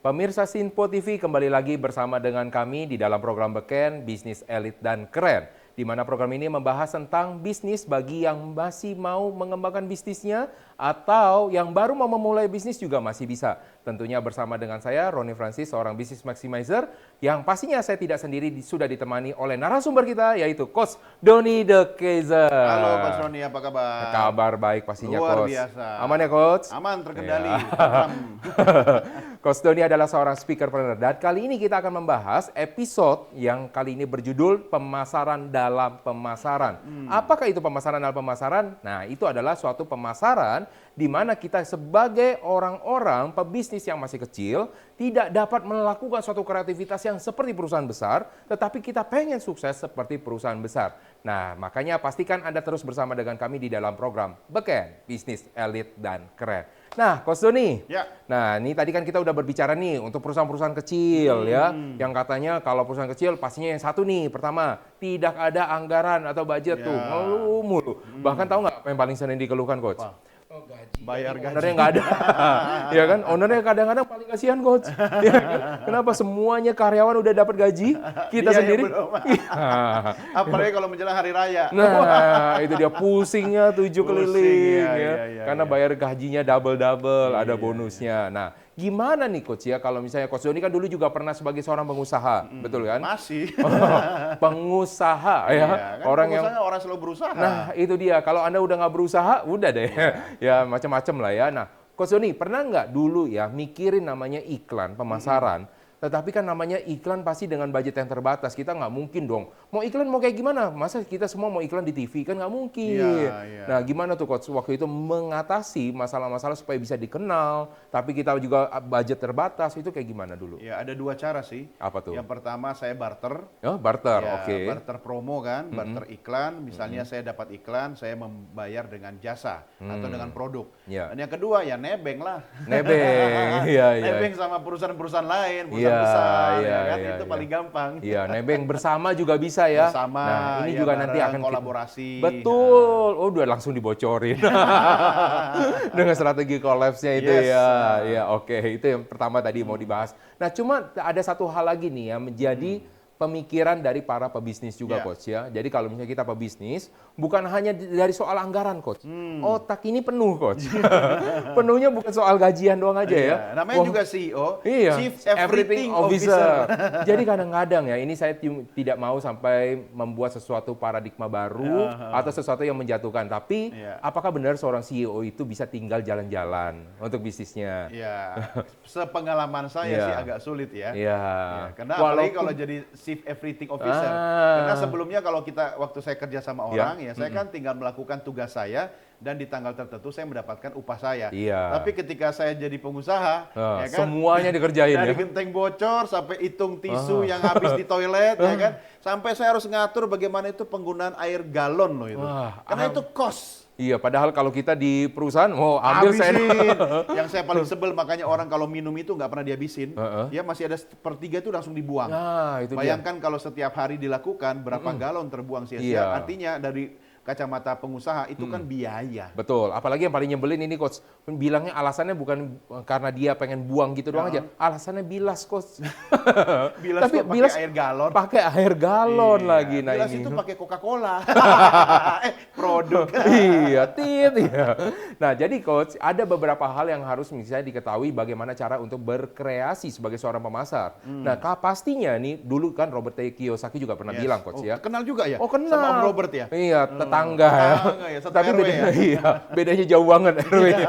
Pemirsa Sinpo TV kembali lagi bersama dengan kami di dalam program Beken Bisnis Elit dan Keren, di mana program ini membahas tentang bisnis bagi yang masih mau mengembangkan bisnisnya atau yang baru mau memulai bisnis juga masih bisa. Tentunya bersama dengan saya, Roni Francis, seorang bisnis maximizer, yang pastinya saya tidak sendiri, sudah ditemani oleh narasumber kita, yaitu Coach Doni De Keizer. Halo Coach Roni, apa kabar? Kabar baik pastinya, Luar Coach. biasa. Aman ya, Coach? Aman, terkendali. Ya. Coach Doni adalah seorang speakerpreneur, dan kali ini kita akan membahas episode yang kali ini berjudul Pemasaran dalam Pemasaran. Apakah itu pemasaran dalam pemasaran? Nah, itu adalah suatu pemasaran di mana kita sebagai orang-orang pebisnis yang masih kecil tidak dapat melakukan suatu kreativitas yang seperti perusahaan besar, tetapi kita pengen sukses seperti perusahaan besar. Nah, makanya pastikan Anda terus bersama dengan kami di dalam program Beken Bisnis Elit dan Keren. Nah, Coach Doni. Ya. Nah, ini tadi kan kita udah berbicara nih untuk perusahaan-perusahaan kecil ya, yang katanya kalau perusahaan kecil pastinya yang satu nih, pertama, tidak ada anggaran atau budget tuh, ngeluh mulu. Bahkan tahu nggak apa yang paling sering dikeluhkan, Coach? Gaji. Bayar gaji. Ownernya nggak ada, ya kan? Ownernya kadang-kadang paling kasihan, Coach. Ya kan? Kenapa semuanya karyawan udah dapat gaji, kita sendiri? Apalagi kalau menjelang hari raya. Nah, itu dia pusingnya tujuh keliling, ya. karena bayar gajinya double-double, ada bonusnya. Nah, gimana nih Coach ya, kalau misalnya Coach Doni kan dulu juga pernah sebagai seorang pengusaha, betul kan? Masih. Pengusaha ya, kan orang yang orang selalu berusaha. Nah, itu dia. Kalau Anda udah nggak berusaha, udah deh. Ya, macam-macam lah ya. Nah, Coach Doni, pernah nggak dulu ya mikirin namanya iklan, pemasaran, tetapi kan namanya iklan pasti dengan budget yang terbatas. Kita nggak mungkin dong. Mau iklan mau kayak gimana? Masa kita semua mau iklan di TV? Kan nggak mungkin. Iya. Nah, gimana tuh Coach waktu itu mengatasi masalah-masalah supaya bisa dikenal, tapi kita juga budget terbatas, itu kayak gimana dulu? Ya, ada dua cara sih. Apa tuh? Yang pertama saya barter. Oh, barter, Ya, oke. barter promo kan, barter iklan. Misalnya saya dapat iklan, saya membayar dengan jasa atau dengan produk. Ya. Dan yang kedua ya nebeng lah. Nebeng, iya. Nebeng sama perusahaan-perusahaan lain, perusahaan besar, ya kan? Itu paling gampang. Iya, nebeng bersama juga bisa ya. Bersama, Nah, ini ya juga nanti bareng, akan kolaborasi. Betul. Oh, udah langsung dibocorin. Dengan strategi collapse-nya itu Yes. Ya, oke. Itu yang pertama tadi mau dibahas. Nah, cuma ada satu hal lagi nih yang menjadi pemikiran dari para pebisnis juga, Ya. Coach ya. Jadi kalau misalnya kita pebisnis, bukan hanya dari soal anggaran, Coach. Otak ini penuh, Coach. Penuhnya bukan soal gajian doang aja ya. Namanya juga CEO, Iya, Chief Everything Officer. Officer. Jadi kadang-kadang ya, ini saya tidak mau sampai membuat sesuatu paradigma baru atau sesuatu yang menjatuhkan. Tapi Iya. apakah benar seorang CEO itu bisa tinggal jalan-jalan untuk bisnisnya? Ya, sepengalaman saya Iya. sih agak sulit ya. Iya. Ya, karena apalagi kalau jadi Chief Everything Officer. Karena sebelumnya kalau waktu saya kerja sama orang, ya saya kan tinggal melakukan tugas saya dan di tanggal tertentu saya mendapatkan upah saya. Iya. Tapi ketika saya jadi pengusaha, ya kan, semuanya dikerjain dari ya. genteng bocor sampai hitung tisu yang habis di toilet, ya kan, sampai saya harus ngatur bagaimana itu penggunaan air galon loh itu. Wah, Karena itu cost. Iya, padahal kalau kita di perusahaan mau ambil saya. Habisin. Yang saya paling sebel makanya orang kalau minum itu nggak pernah dihabisin, dia masih ada sepertiga itu langsung dibuang. Nah, itu dia. Bayangkan kalau setiap hari dilakukan berapa galon terbuang sia-sia. Iya. Artinya dari kacamata pengusaha itu kan biaya. Betul, apalagi yang paling nyebelin ini Coach, bilangnya alasannya bukan karena dia pengen buang gitu doang aja, alasannya bilas Coach. Bilas Tapi kok pakai air galon. Pakai air galon Iya, lagi, nah bilas ini. itu pakai Coca-Cola. Produk. Iya, iya. Nah, jadi Coach, ada beberapa hal yang harus misalnya diketahui bagaimana cara untuk berkreasi sebagai seorang pemasar. Nah, pastinya nih, dulu kan Robert T. Kiyosaki juga pernah bilang Coach ya. Kenal juga ya? Oh, kenal. Sama Om Robert ya? Iya, tetangga ya. Satu Tapi RW bedanya, iya, bedanya jauh banget RW-nya.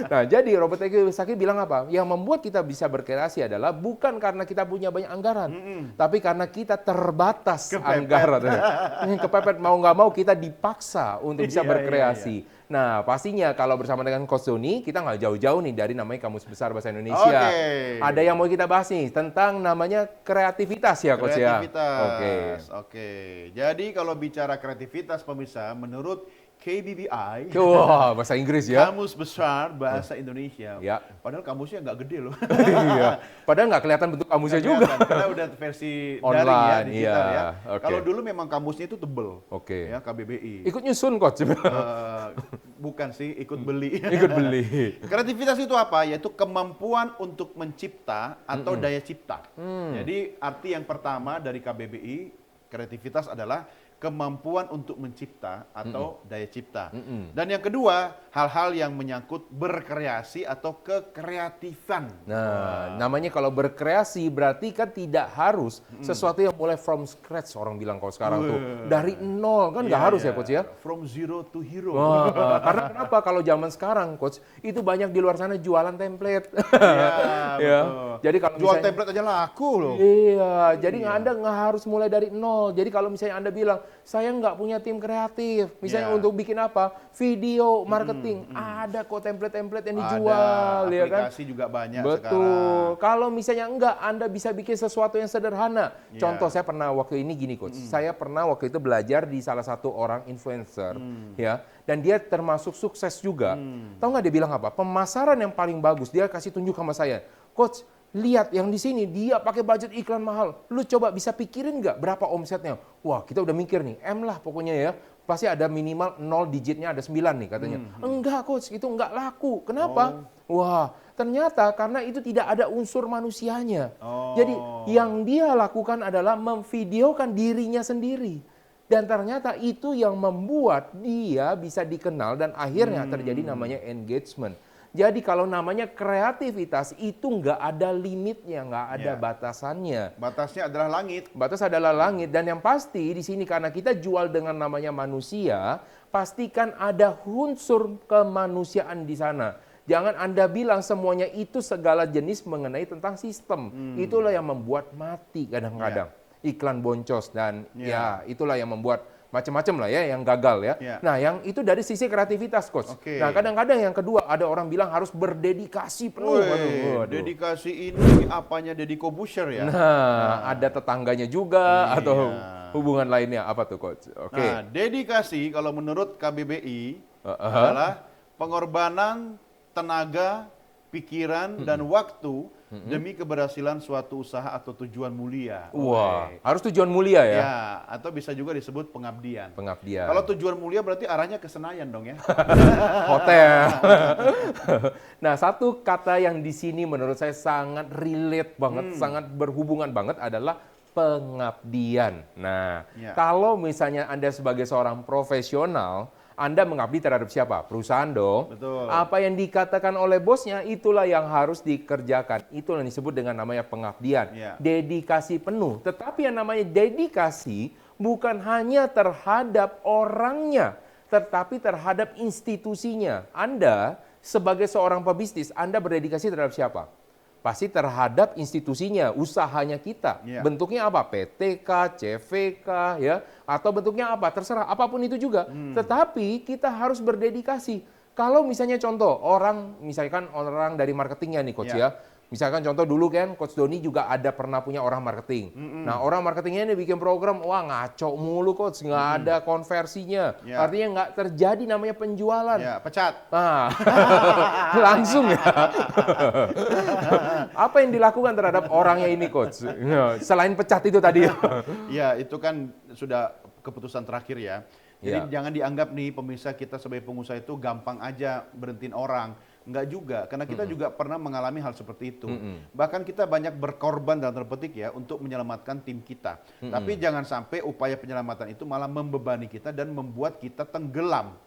Nah, jadi Robert T. Kiyosaki bilang apa? Yang membuat kita bisa berkreasi adalah bukan karena kita punya banyak anggaran, tapi karena kita terbatas anggaran. Kepepet mau nggak mau kita dipaksa untuk bisa berkreasi. Nah, pastinya kalau bersama dengan Coach Doni, kita nggak jauh-jauh nih dari namanya Kamus Besar Bahasa Indonesia. Ada yang mau kita bahas nih tentang namanya kreativitas ya, Coach ya. Oke. Jadi kalau bicara kreativitas pemirsa, menurut KBBI, Wah, bahasa Inggris ya. Kamus Besar Bahasa Indonesia. Ya. Padahal kamusnya nggak gede loh. Iya. Padahal nggak kelihatan bentuk kamusnya juga. Karena udah versi Online, daring ya, digital iya. ya. Oke. Kalau dulu memang kamusnya itu tebel. Oke. Ya, KBBI. Ikut nyusun Coach. bukan sih, ikut beli. Ikut beli. Kreativitas itu apa? Yaitu kemampuan untuk mencipta atau daya cipta. Jadi arti yang pertama dari KBBI, kreativitas adalah kemampuan untuk mencipta atau daya cipta. Dan yang kedua, hal-hal yang menyangkut berkreasi atau kekreatifan. Nah, namanya kalau berkreasi berarti kan tidak harus sesuatu yang mulai from scratch, orang bilang kalau sekarang tuh. Dari nol, kan nggak harus ya Coach ya? From zero to hero. Wah, karena kenapa? Kalau zaman sekarang Coach, itu banyak di luar sana jualan template. Iya, betul. Jadi kalau Jual misalnya, template aja laku loh. iya, jadi Anda nggak harus mulai dari nol. Jadi kalau misalnya Anda bilang, saya nggak punya tim kreatif, misalnya untuk bikin apa? Video, marketing, ada kok template-template yang dijual, Ada, ya kan? aplikasi juga banyak Betul. sekarang. Kalau misalnya enggak, Anda bisa bikin sesuatu yang sederhana. Contoh, saya pernah waktu ini gini Coach, saya pernah waktu itu belajar di salah satu orang influencer, ya, dan dia termasuk sukses juga. Tahu nggak dia bilang apa? Pemasaran yang paling bagus, dia kasih tunjuk sama saya, Coach. Lihat yang di sini dia pakai budget iklan mahal. Lu coba bisa pikirin nggak berapa omsetnya? Wah, kita udah mikir nih, M lah pokoknya ya. Pasti ada minimal 0 digitnya ada 9 nih katanya. Enggak Coach, itu enggak laku. Kenapa? Wah, ternyata karena itu tidak ada unsur manusianya. Jadi yang dia lakukan adalah memvideokan dirinya sendiri. Dan ternyata itu yang membuat dia bisa dikenal dan akhirnya terjadi namanya engagement. Jadi kalau namanya kreativitas itu nggak ada limitnya, nggak ada batasannya. Batasnya adalah langit. Batas adalah langit, dan yang pasti di sini karena kita jual dengan namanya manusia, pastikan ada unsur kemanusiaan di sana. Jangan Anda bilang semuanya itu segala jenis mengenai tentang sistem. Itulah yang membuat mati kadang-kadang. Iklan boncos dan ya itulah yang membuat macam-macam lah ya yang gagal ya. Nah, yang itu dari sisi kreativitas Coach. Nah, kadang-kadang yang kedua ada orang bilang harus berdedikasi penuh. Aduh. Dedikasi ini apanya Deddy Corbuzier ya? Nah, ada tetangganya juga atau hubungan lainnya apa tuh Coach? Oke. Nah, dedikasi kalau menurut KBBI adalah pengorbanan tenaga, pikiran, dan waktu demi keberhasilan suatu usaha atau tujuan mulia. Wah, harus tujuan mulia ya? Ya, atau bisa juga disebut pengabdian. Pengabdian. Kalau tujuan mulia berarti arahnya ke Senayan dong ya. Hotel. Nah, satu kata yang di sini menurut saya sangat relate banget, sangat berhubungan banget adalah pengabdian. Nah, kalau misalnya Anda sebagai seorang profesional, Anda mengabdi terhadap siapa? Perusahaan dong. Betul. Apa yang dikatakan oleh bosnya, itulah yang harus dikerjakan. Itulah yang disebut dengan namanya pengabdian. Dedikasi penuh. Tetapi yang namanya dedikasi bukan hanya terhadap orangnya, tetapi terhadap institusinya. Anda sebagai seorang pebisnis, Anda berdedikasi terhadap siapa? Pasti terhadap institusinya, usahanya kita. Bentuknya apa? PTK, CVK, ya, atau bentuknya apa? Terserah, apapun itu juga. Tetapi kita harus berdedikasi. Kalau misalnya contoh, misalkan orang dari marketingnya nih Coach ya. Misalkan contoh dulu kan Coach Doni juga ada pernah punya orang marketing. Nah, orang marketingnya ini bikin program, wah ngaco mulu Coach, nggak ada konversinya. Artinya nggak terjadi namanya penjualan. Ya, pecat. Nah, langsung ya. Apa yang dilakukan terhadap orangnya ini Coach? Selain pecat itu tadi. Ya, itu kan sudah keputusan terakhir ya. Jadi jangan dianggap nih pemirsa kita sebagai pengusaha itu gampang aja berhentiin orang. Enggak juga, karena kita juga pernah mengalami hal seperti itu. Bahkan kita banyak berkorban dalam tanda petik ya untuk menyelamatkan tim kita. Tapi jangan sampai upaya penyelamatan itu malah membebani kita dan membuat kita tenggelam.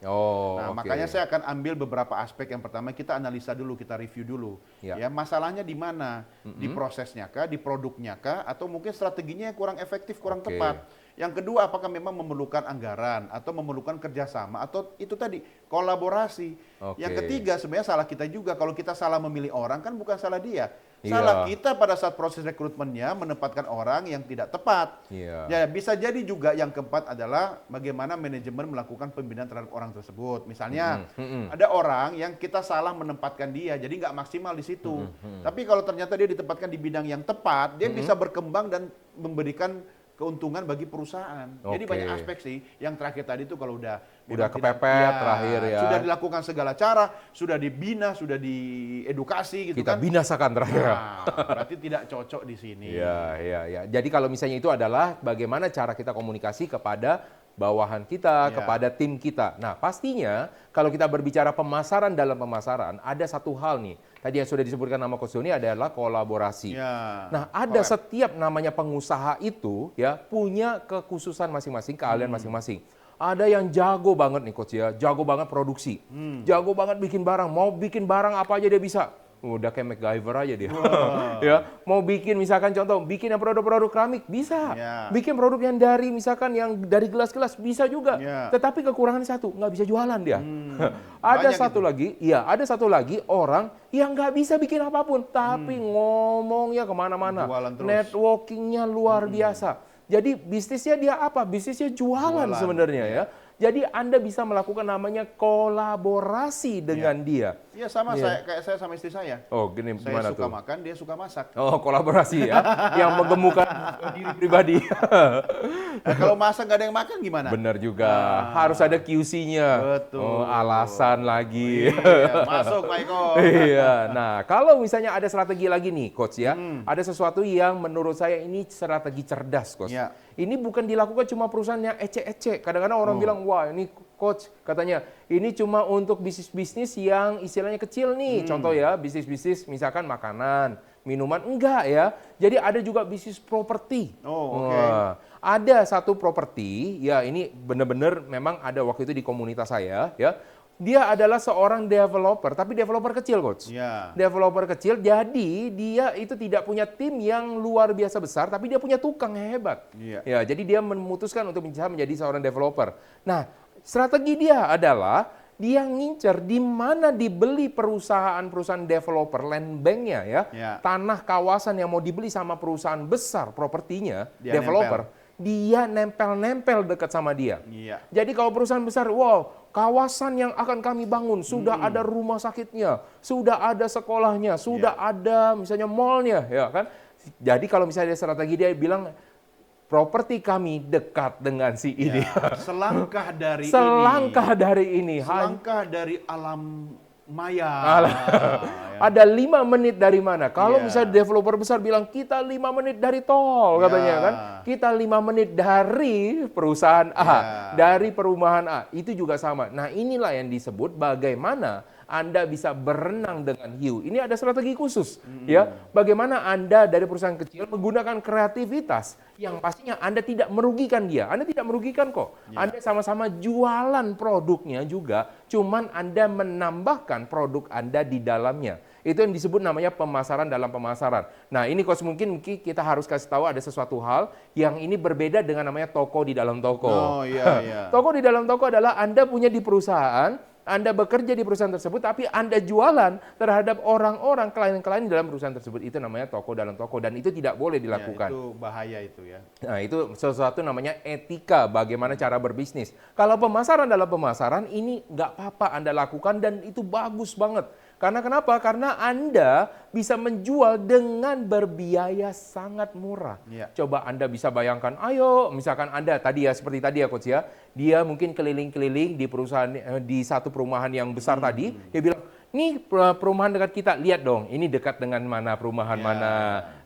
Makanya saya akan ambil beberapa aspek. Yang pertama kita analisa dulu, kita review dulu. Ya, masalahnya di mana? Di prosesnya kah, di produknya kah, atau mungkin strateginya yang kurang efektif, kurang tepat. Yang kedua, apakah memang memerlukan anggaran atau memerlukan kerjasama atau itu tadi kolaborasi. Yang ketiga, sebenarnya salah kita juga. Kalau kita salah memilih orang kan bukan salah dia. Salah kita pada saat proses rekrutmennya menempatkan orang yang tidak tepat. Ya, bisa jadi juga yang keempat adalah bagaimana manajemen melakukan pembinaan terhadap orang tersebut. Misalnya ada orang yang kita salah menempatkan dia, jadi nggak maksimal di situ. Tapi kalau ternyata dia ditempatkan di bidang yang tepat, dia bisa berkembang dan memberikan keuntungan bagi perusahaan. Jadi banyak aspek sih. Yang terakhir tadi itu kalau udah kepepet terakhir ya. Sudah dilakukan segala cara, sudah dibina, sudah diedukasi gitu kita kan. Kita binasakan terakhir. Nah, berarti tidak cocok di sini. Iya. Jadi kalau misalnya itu adalah bagaimana cara kita komunikasi kepada bawahan kita, Ya. kepada tim kita. Nah, pastinya kalau kita berbicara pemasaran dalam pemasaran, ada satu hal nih. Tadi yang sudah disebutkan nama Coach Doni adalah kolaborasi. Ya. Nah, ada setiap namanya pengusaha itu ya punya kekhususan masing-masing, keahlian masing-masing. Ada yang jago banget nih Coach ya, jago banget produksi. Jago banget bikin barang, mau bikin barang apa aja dia bisa. Udah kayak MacGyver aja dia. Ya, mau bikin misalkan contoh, bikin yang produk-produk keramik bisa. Ya. Bikin produk yang dari misalkan yang dari gelas-gelas bisa juga. Ya. Tetapi kekurangan satu, nggak bisa jualan dia. Banyak Ada satu itu. lagi, iya ada satu lagi orang yang nggak bisa bikin apapun, tapi ngomongnya kemana-mana. Jualan terus. Networkingnya luar biasa. Jadi bisnisnya dia apa? Bisnisnya jualan Jualan, sebenarnya ya. Jadi Anda bisa melakukan namanya kolaborasi dengan dia. Iya sama Iya. kayak saya sama istri saya. Oh, gini Saya gimana suka tuh? makan, dia suka masak. Oh, kolaborasi ya, yang menggemukkan diri pribadi. Nah, kalau masak nggak ada yang makan gimana? Benar juga, harus ada QC-nya. Betul. Oh, alasan lagi. Iya, masuk Pak Eko. Iya, nah kalau misalnya ada strategi lagi nih Coach ya, ada sesuatu yang menurut saya ini strategi cerdas Coach. Ya. Ini bukan dilakukan cuma perusahaan yang ecek-ecek. Kadang-kadang orang bilang, wah ini Coach katanya, ini cuma untuk bisnis-bisnis yang istilahnya kecil nih. Contoh ya, bisnis-bisnis misalkan makanan, minuman, enggak ya. Jadi ada juga bisnis properti. Oh, oke. Wah, ada satu properti, ya ini benar-benar memang ada waktu itu di komunitas saya ya. Dia adalah seorang developer, tapi developer kecil Coach. Ya. Developer kecil, jadi dia itu tidak punya tim yang luar biasa besar, tapi dia punya tukang yang hebat. Iya. Ya, jadi dia memutuskan untuk bisa menjadi seorang developer. Nah, strategi dia adalah dia ngincer di mana dibeli perusahaan-perusahaan developer, land bank-nya ya, Ya. tanah kawasan yang mau dibeli sama perusahaan besar propertinya, Dia developer, dia nempel-nempel dekat sama dia. Iya. Jadi kalau perusahaan besar, wow, kawasan yang akan kami bangun, sudah ada rumah sakitnya, sudah ada sekolahnya, sudah ada misalnya mallnya, ya kan? Jadi kalau misalnya strategi dia bilang, properti kami dekat dengan si ini. Ya. Selangkah dari Selangkah ini. dari ini. Selangkah dari alam maya. Ada 5 menit dari mana? Kalau Iya. misalnya developer besar bilang kita 5 menit dari tol katanya Ya. kan. Kita 5 menit dari perusahaan A, Ya. dari perumahan A. Itu juga sama. Nah, inilah yang disebut bagaimana Anda bisa berenang dengan hiu. Ini ada strategi khusus ya. Bagaimana Anda dari perusahaan kecil menggunakan kreativitas yang pastinya Anda tidak merugikan dia. Anda tidak merugikan kok. Anda sama-sama jualan produknya juga, cuman Anda menambahkan produk Anda di dalamnya. Itu yang disebut namanya pemasaran dalam pemasaran. Nah, ini Coach mungkin kita harus kasih tahu ada sesuatu hal yang ini berbeda dengan namanya toko di dalam toko. Oh iya iya. Toko di dalam toko adalah Anda punya di perusahaan, Anda bekerja di perusahaan tersebut, tapi Anda jualan terhadap orang-orang, klien-klien di dalam perusahaan tersebut. Itu namanya toko dalam toko, dan itu tidak boleh dilakukan. Ya, itu bahaya itu ya. Nah, itu sesuatu namanya etika, bagaimana cara berbisnis. Kalau pemasaran dalam pemasaran, ini nggak apa-apa Anda lakukan, dan itu bagus banget. Karena kenapa? Karena Anda bisa menjual dengan berbiaya sangat murah. Iya. Coba Anda bisa bayangkan, ayo misalkan Anda tadi ya, seperti tadi ya Coach ya, dia mungkin keliling-keliling di perusahaan, di satu perumahan yang besar tadi, dia bilang, nih perumahan dekat kita, lihat dong, ini dekat dengan mana perumahan Ya. mana.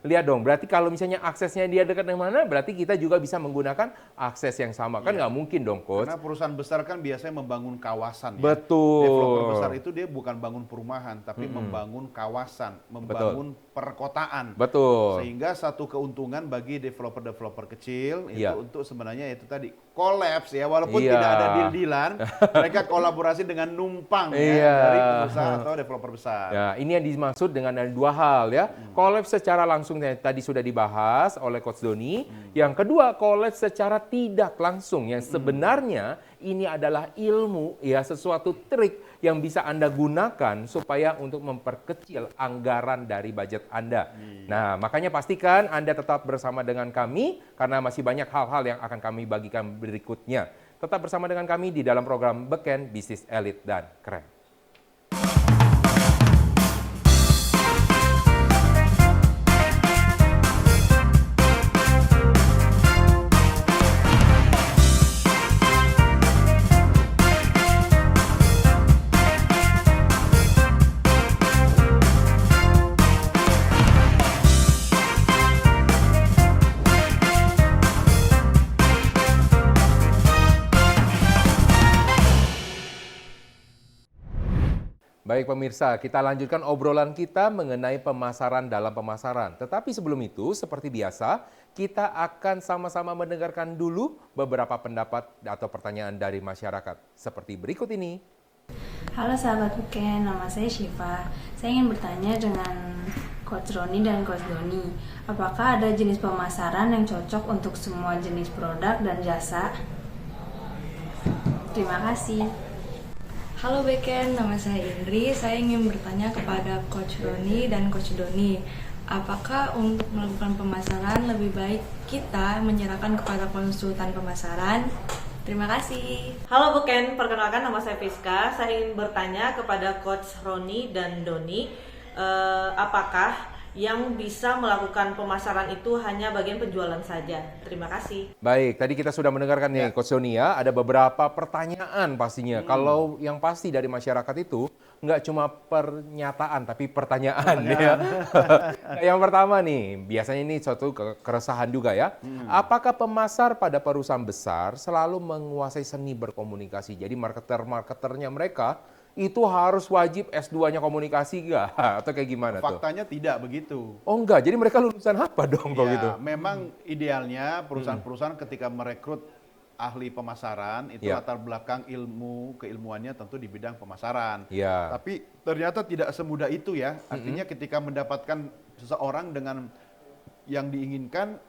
Lihat dong, berarti kalau misalnya aksesnya dia dekat dengan mana, berarti kita juga bisa menggunakan akses yang sama. Kan nggak mungkin dong Coach. Karena perusahaan besar kan biasanya membangun kawasan ya. Betul. Developer besar itu dia bukan bangun perumahan, tapi membangun kawasan, membangun perkotaan. Betul. Sehingga satu keuntungan bagi developer-developer kecil itu Iya. untuk sebenarnya itu tadi kolaps ya, walaupun Iya. tidak ada deal-dealan, mereka kolaborasi dengan numpang ya Iya. dari perusahaan atau developer besar. Ya, ini yang dimaksud dengan ada dua hal ya. Collab secara langsung yang tadi sudah dibahas oleh Coach Doni. Yang kedua, collab secara tidak langsung yang sebenarnya ini adalah ilmu ya, sesuatu trik yang bisa Anda gunakan supaya untuk memperkecil anggaran dari budget Anda. Nah, makanya pastikan Anda tetap bersama dengan kami karena masih banyak hal-hal yang akan kami bagikan berikutnya. Tetap bersama dengan kami di dalam program Beken Bisnis Elit dan Keren. Baik pemirsa, kita lanjutkan obrolan kita mengenai pemasaran dalam pemasaran. Tetapi sebelum itu, seperti biasa, kita akan sama-sama mendengarkan dulu beberapa pendapat atau pertanyaan dari masyarakat. Seperti berikut ini. Halo sahabat Weekend, nama saya Syifa. Saya ingin bertanya dengan Coach Roni dan Coach Doni. Apakah ada jenis pemasaran yang cocok untuk semua jenis produk dan jasa? Terima kasih. Halo Beken, nama saya Indri. Saya ingin bertanya kepada Coach Roni dan Coach Doni, apakah untuk melakukan pemasaran lebih baik kita menyerahkan kepada konsultan pemasaran? Terima kasih. Halo Beken, perkenalkan nama saya Fiska. Saya ingin bertanya kepada Coach Roni dan Doni, apakah yang bisa melakukan pemasaran itu hanya bagian penjualan saja? Terima kasih. Baik, tadi kita sudah mendengarkan nih Coach Doni ya, ada beberapa pertanyaan pastinya. Kalau yang pasti dari masyarakat itu nggak cuma pernyataan tapi pertanyaan ya. Yang pertama nih, biasanya ini suatu keresahan juga ya. Apakah pemasar pada perusahaan besar selalu menguasai seni berkomunikasi? Jadi marketer-marketernya mereka itu harus wajib S2-nya komunikasi nggak? Atau kayak gimana tuh? Faktanya tidak begitu. Oh enggak, jadi mereka lulusan apa dong kalau gitu? Memang idealnya perusahaan-perusahaan ketika merekrut ahli pemasaran itu latar belakang keilmuannya tentu di bidang pemasaran. Tapi ternyata tidak semudah itu ya. Artinya ketika mendapatkan seseorang dengan yang diinginkan,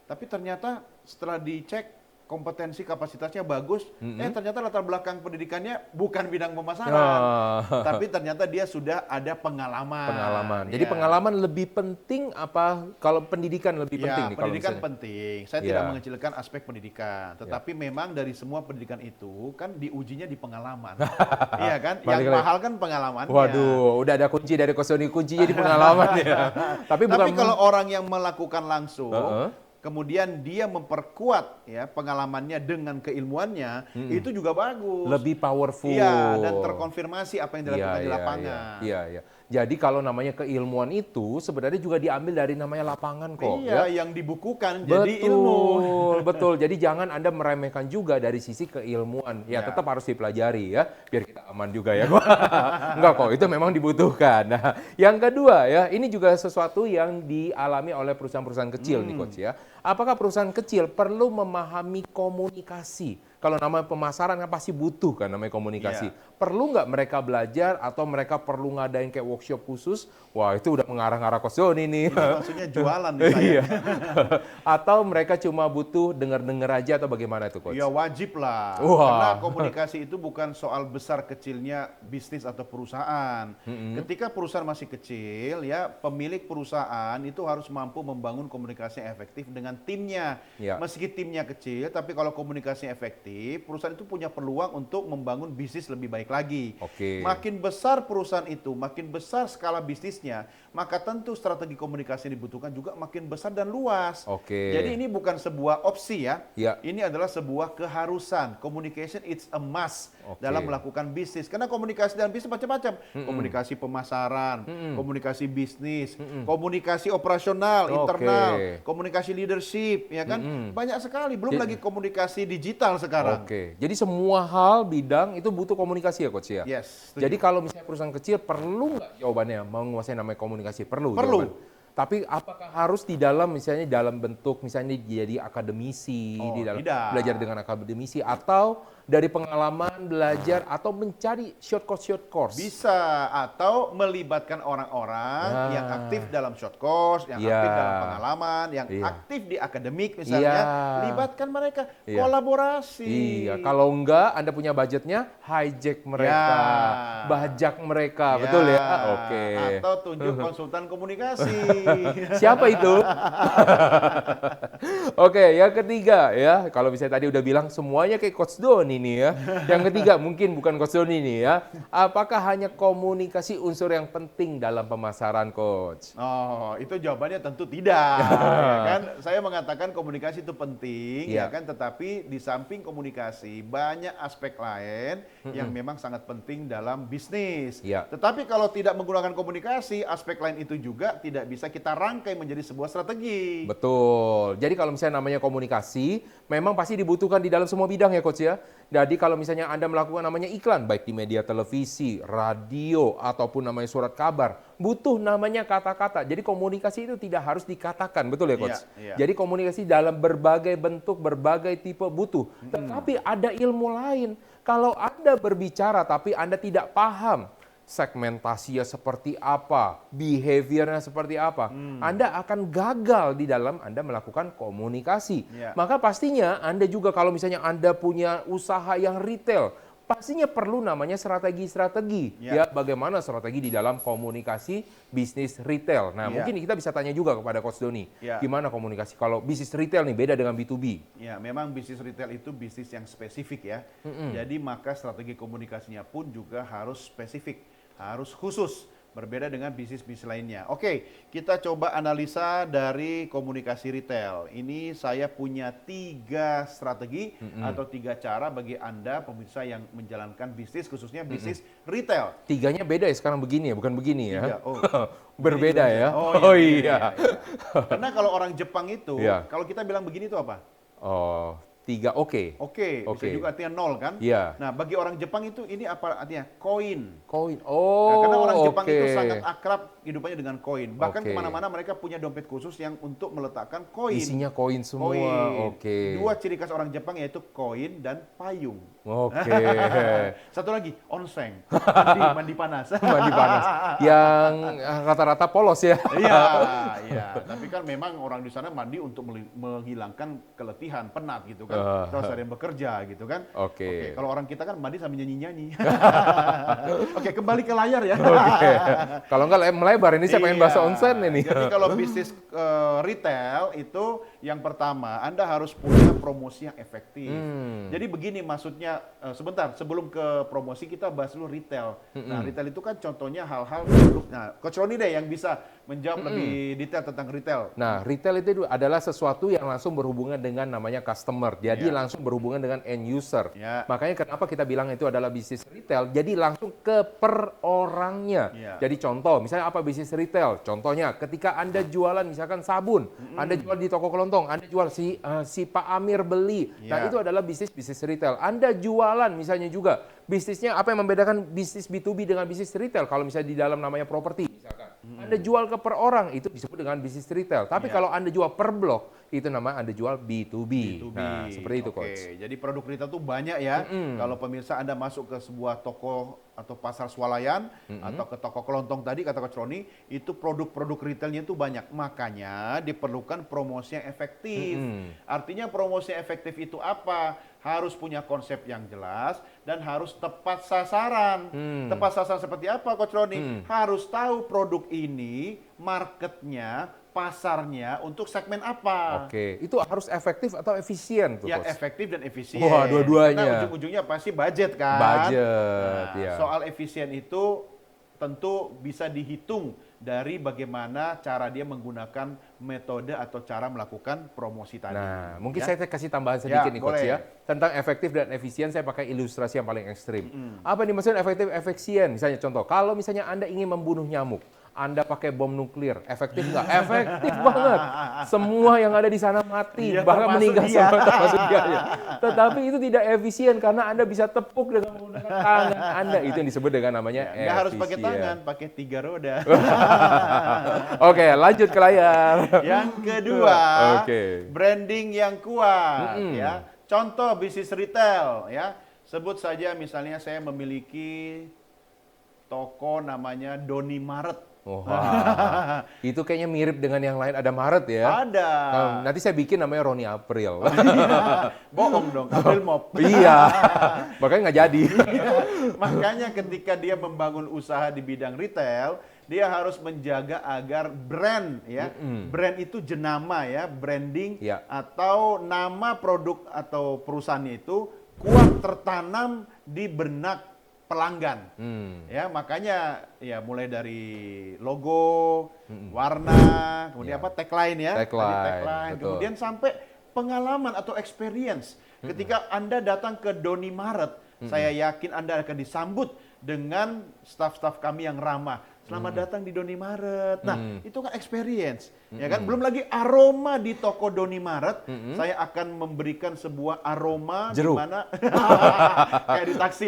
tapi ternyata setelah dicek kompetensi kapasitasnya bagus, ternyata latar belakang pendidikannya bukan bidang pemasaran, tapi ternyata dia sudah ada pengalaman. Jadi pengalaman lebih penting apa kalau pendidikan lebih penting nih? Pendidikan penting. Saya tidak mengecilkan aspek pendidikan, tetapi memang dari semua pendidikan itu kan diujinya di pengalaman. Iya kan? Yang mahal kan pengalamannya. Waduh, udah ada kunci dari Kosoni, kuncinya di pengalaman ya. Tapi kalau orang yang melakukan langsung, kemudian dia memperkuat ya pengalamannya dengan keilmuannya, itu juga bagus. Lebih powerful. Iya, dan terkonfirmasi apa yang dilakukan di lapangan. Iya. Jadi kalau namanya keilmuan itu sebenarnya juga diambil dari namanya lapangan kok. Iya, yang dibukukan jadi ilmu. Betul. Jadi jangan Anda meremehkan juga dari sisi keilmuan. Ya tetap harus dipelajari ya, biar kita aman juga ya. Enggak kok, itu memang dibutuhkan. Nah, yang kedua ya, ini juga sesuatu yang dialami oleh perusahaan-perusahaan kecil nih Coach ya. Apakah perusahaan kecil perlu memahami komunikasi? Kalau namanya pemasaran kan pasti butuh kan namanya komunikasi. Perlu nggak mereka belajar atau mereka perlu ngadain kayak workshop khusus? Wah itu udah mengarah-ngarah Coach Doni nih. Maksudnya jualan nih saya. Atau mereka cuma butuh dengar-dengar aja atau bagaimana itu Coach? Ya wajib lah. Karena komunikasi itu bukan soal besar kecilnya bisnis atau perusahaan. Ketika perusahaan masih kecil ya pemilik perusahaan itu harus mampu membangun komunikasi yang efektif dengan timnya. Meski timnya kecil tapi kalau komunikasi efektif, perusahaan itu punya peluang untuk membangun bisnis lebih baik lagi. Makin besar perusahaan itu, makin besar skala bisnisnya, maka tentu strategi komunikasi yang dibutuhkan juga makin besar dan luas. Jadi ini bukan sebuah opsi ya. Ini adalah sebuah keharusan. Communication it's a must dalam melakukan bisnis. Karena komunikasi dalam bisnis macam-macam. Komunikasi pemasaran, komunikasi bisnis, komunikasi operasional, internal, komunikasi leadership, ya kan? Banyak sekali. Belum lagi komunikasi digital sekarang. Jadi semua hal bidang itu butuh komunikasi ya Coach ya? Yes. Jadi kalau misalnya perusahaan kecil perlu nggak jawabannya menguasai namanya komunikasi? Perlu. Jawaban. Tapi apakah harus di dalam misalnya dalam bentuk misalnya jadi akademisi, di dalam belajar dengan akademisi atau dari pengalaman belajar atau mencari short course? Bisa, atau melibatkan orang-orang yang aktif dalam short course, yang aktif dalam pengalaman, yang aktif di akademik misalnya, libatkan mereka, kolaborasi. Kalau enggak Anda punya budgetnya, hijack mereka, bajak mereka, betul ya? Atau tunjuk konsultan komunikasi. Siapa itu? Yang ketiga ya, kalau misalnya tadi udah bilang semuanya kayak Coach Doni nih ya. Yang ketiga mungkin bukan Coach Doni nih ya. Apakah hanya komunikasi unsur yang penting dalam pemasaran Coach? Itu jawabannya tentu tidak. Ya kan? Saya mengatakan komunikasi itu penting, ya kan. Tetapi di samping komunikasi banyak aspek lain yang memang sangat penting dalam bisnis. Tetapi kalau tidak menggunakan komunikasi, aspek lain itu juga tidak bisa kita rangkai menjadi sebuah strategi. Betul. Jadi kalau misalnya namanya komunikasi, memang pasti dibutuhkan di dalam semua bidang ya Coach ya. Jadi kalau misalnya Anda melakukan namanya iklan, baik di media televisi, radio, ataupun namanya surat kabar, butuh namanya kata-kata. Jadi komunikasi itu tidak harus dikatakan, betul ya Coach? Iya. Jadi komunikasi dalam berbagai bentuk, berbagai tipe butuh. Tetapi ada ilmu lain. Kalau Anda berbicara tapi Anda tidak paham segmentasinya seperti apa, behaviornya seperti apa, Anda akan gagal di dalam Anda melakukan komunikasi. Ya. Maka pastinya Anda juga kalau misalnya Anda punya usaha yang retail, pastinya perlu namanya strategi-strategi. Ya. Ya, bagaimana strategi di dalam komunikasi bisnis retail. Nah, Ya. mungkin kita bisa tanya juga kepada Coach Doni, Ya. gimana komunikasi kalau bisnis retail nih beda dengan B2B. Ya, memang bisnis retail itu bisnis yang spesifik ya. Jadi maka strategi komunikasinya pun juga harus spesifik, harus khusus, berbeda dengan bisnis-bisnis lainnya. Oke, kita coba analisa dari komunikasi retail. Ini saya punya 3 strategi atau 3 cara bagi Anda pemirsa yang menjalankan bisnis, khususnya bisnis retail. 3-nya beda ya sekarang begini ya, bukan begini ya. 3, oh. Berbeda ya. Oh, iya. iya. Karena kalau orang Jepang itu, Iya. kalau kita bilang begini itu apa? Oh, 3 oke. Oke, bisa Oke. juga artinya 0 kan? Iya. Nah, bagi orang Jepang itu ini apa artinya? Koin. Koin. Nah, Oh, karena orang Jepang oke. itu sangat akrab hidupnya dengan koin. Bahkan Oke. kemana-mana mereka punya dompet khusus yang untuk meletakkan koin. Isinya koin semua. Koin. Oke. 2 ciri khas orang Jepang yaitu koin dan payung. Oke. Satu lagi, onsen. Mandi panas. Mandi panas. Yang rata-rata polos ya. Iya, iya. Tapi kan memang orang di sana mandi untuk menghilangkan keletihan, penat gitu kan. Terus ada yang bekerja gitu kan. Oke. Kalau orang kita kan mandi sambil nyanyi-nyanyi. Oke, kembali ke layar ya. Oke. Kalau enggak melebar ini saya pengen Iya. bahasa onsen ini. Jadi kalau bisnis retail itu yang pertama Anda harus punya promosi yang efektif. Jadi begini maksudnya, sebentar sebelum ke promosi kita bahas dulu retail. Nah, retail itu kan contohnya hal-hal produk. Nah, Coach Roni deh yang bisa menjawab lebih detail tentang retail. Nah, retail itu adalah sesuatu yang langsung berhubungan dengan namanya customer. Jadi Ya. langsung berhubungan dengan end user. Ya. Makanya kenapa kita bilang itu adalah bisnis retail. Jadi langsung ke per orangnya. Ya. Jadi contoh, misalnya apa bisnis retail? Contohnya ketika Anda jualan misalkan sabun, Anda jual di toko kelontong, Anda jual si Pak Amir beli. Nah, Ya. itu adalah bisnis retail. Anda jualan misalnya juga. Bisnisnya apa yang membedakan bisnis B2B dengan bisnis retail? Kalau misalnya di dalam namanya properti misalkan. Anda jual ke per orang, itu disebut dengan bisnis retail. Tapi Ya. kalau Anda jual per blok, itu namanya Anda jual B2B. B2B. Nah, seperti itu, Oke, Coach. jadi produk retail tuh banyak ya. Kalau pemirsa Anda masuk ke sebuah toko atau pasar swalayan atau ke toko kelontong tadi kata Coach Roni, itu produk-produk retailnya itu banyak. Makanya diperlukan promosi yang efektif. Artinya promosi yang efektif itu apa? Harus punya konsep yang jelas dan harus tepat sasaran. Tepat sasaran seperti apa Coach Roni? Harus tahu produk ini marketnya, pasarnya untuk segmen apa. Oke, itu harus efektif atau efisien tuh, Ya Coach? efektif dan efisien. Wah, dua-duanya. Karena ujung-ujungnya pasti budget kan. Budget, Nah, ya. soal efisien itu tentu bisa dihitung dari bagaimana cara dia menggunakan metode atau cara melakukan promosi tadi. Nah, mungkin Ya. saya kasih tambahan sedikit Ya, nih Coach boleh. ya. Tentang efektif dan efisien saya pakai ilustrasi yang paling ekstrim. Apa yang dimaksud efektif efisien? Misalnya contoh, kalau misalnya Anda ingin membunuh nyamuk, Anda pakai bom nuklir, efektif nggak? Efektif banget. Semua yang ada di sana mati, Iya, bahkan termasuk meninggal dia. semua termasuk dia. Ya. Tetapi itu tidak efisien karena Anda bisa tepuk dengan menggunakan tangan Anda. Itu yang disebut dengan namanya Nggak harus pakai efisien. tangan, pakai 3 roda. Oke, lanjut ke layar. Yang kedua, Oke. branding yang kuat ya. Contoh bisnis retail ya. Sebut saja misalnya saya memiliki toko namanya Doni Maret. Wah, itu kayaknya mirip dengan yang lain. Ada Maret ya? Ada. Nanti saya bikin namanya Roni April. Bohong dong, April Mop. Iya, makanya nggak jadi. Makanya ketika dia membangun usaha di bidang retail, dia harus menjaga agar brand ya. Brand itu jenama ya, branding Ya. atau nama produk atau perusahaannya itu kuat tertanam di benak pelanggan. Ya, makanya ya mulai dari logo, warna, kemudian Ya. apa tagline ya, Tagline, betul. kemudian sampai pengalaman atau experience. Ketika Anda datang ke Doni Maret, saya yakin Anda akan disambut dengan staf-staf kami yang ramah. selamat datang di Doni Maret. Nah, itu kan experience, ya kan? Belum lagi aroma di toko Doni Maret, saya akan memberikan sebuah aroma di Jeruk. mana kayak di taksi.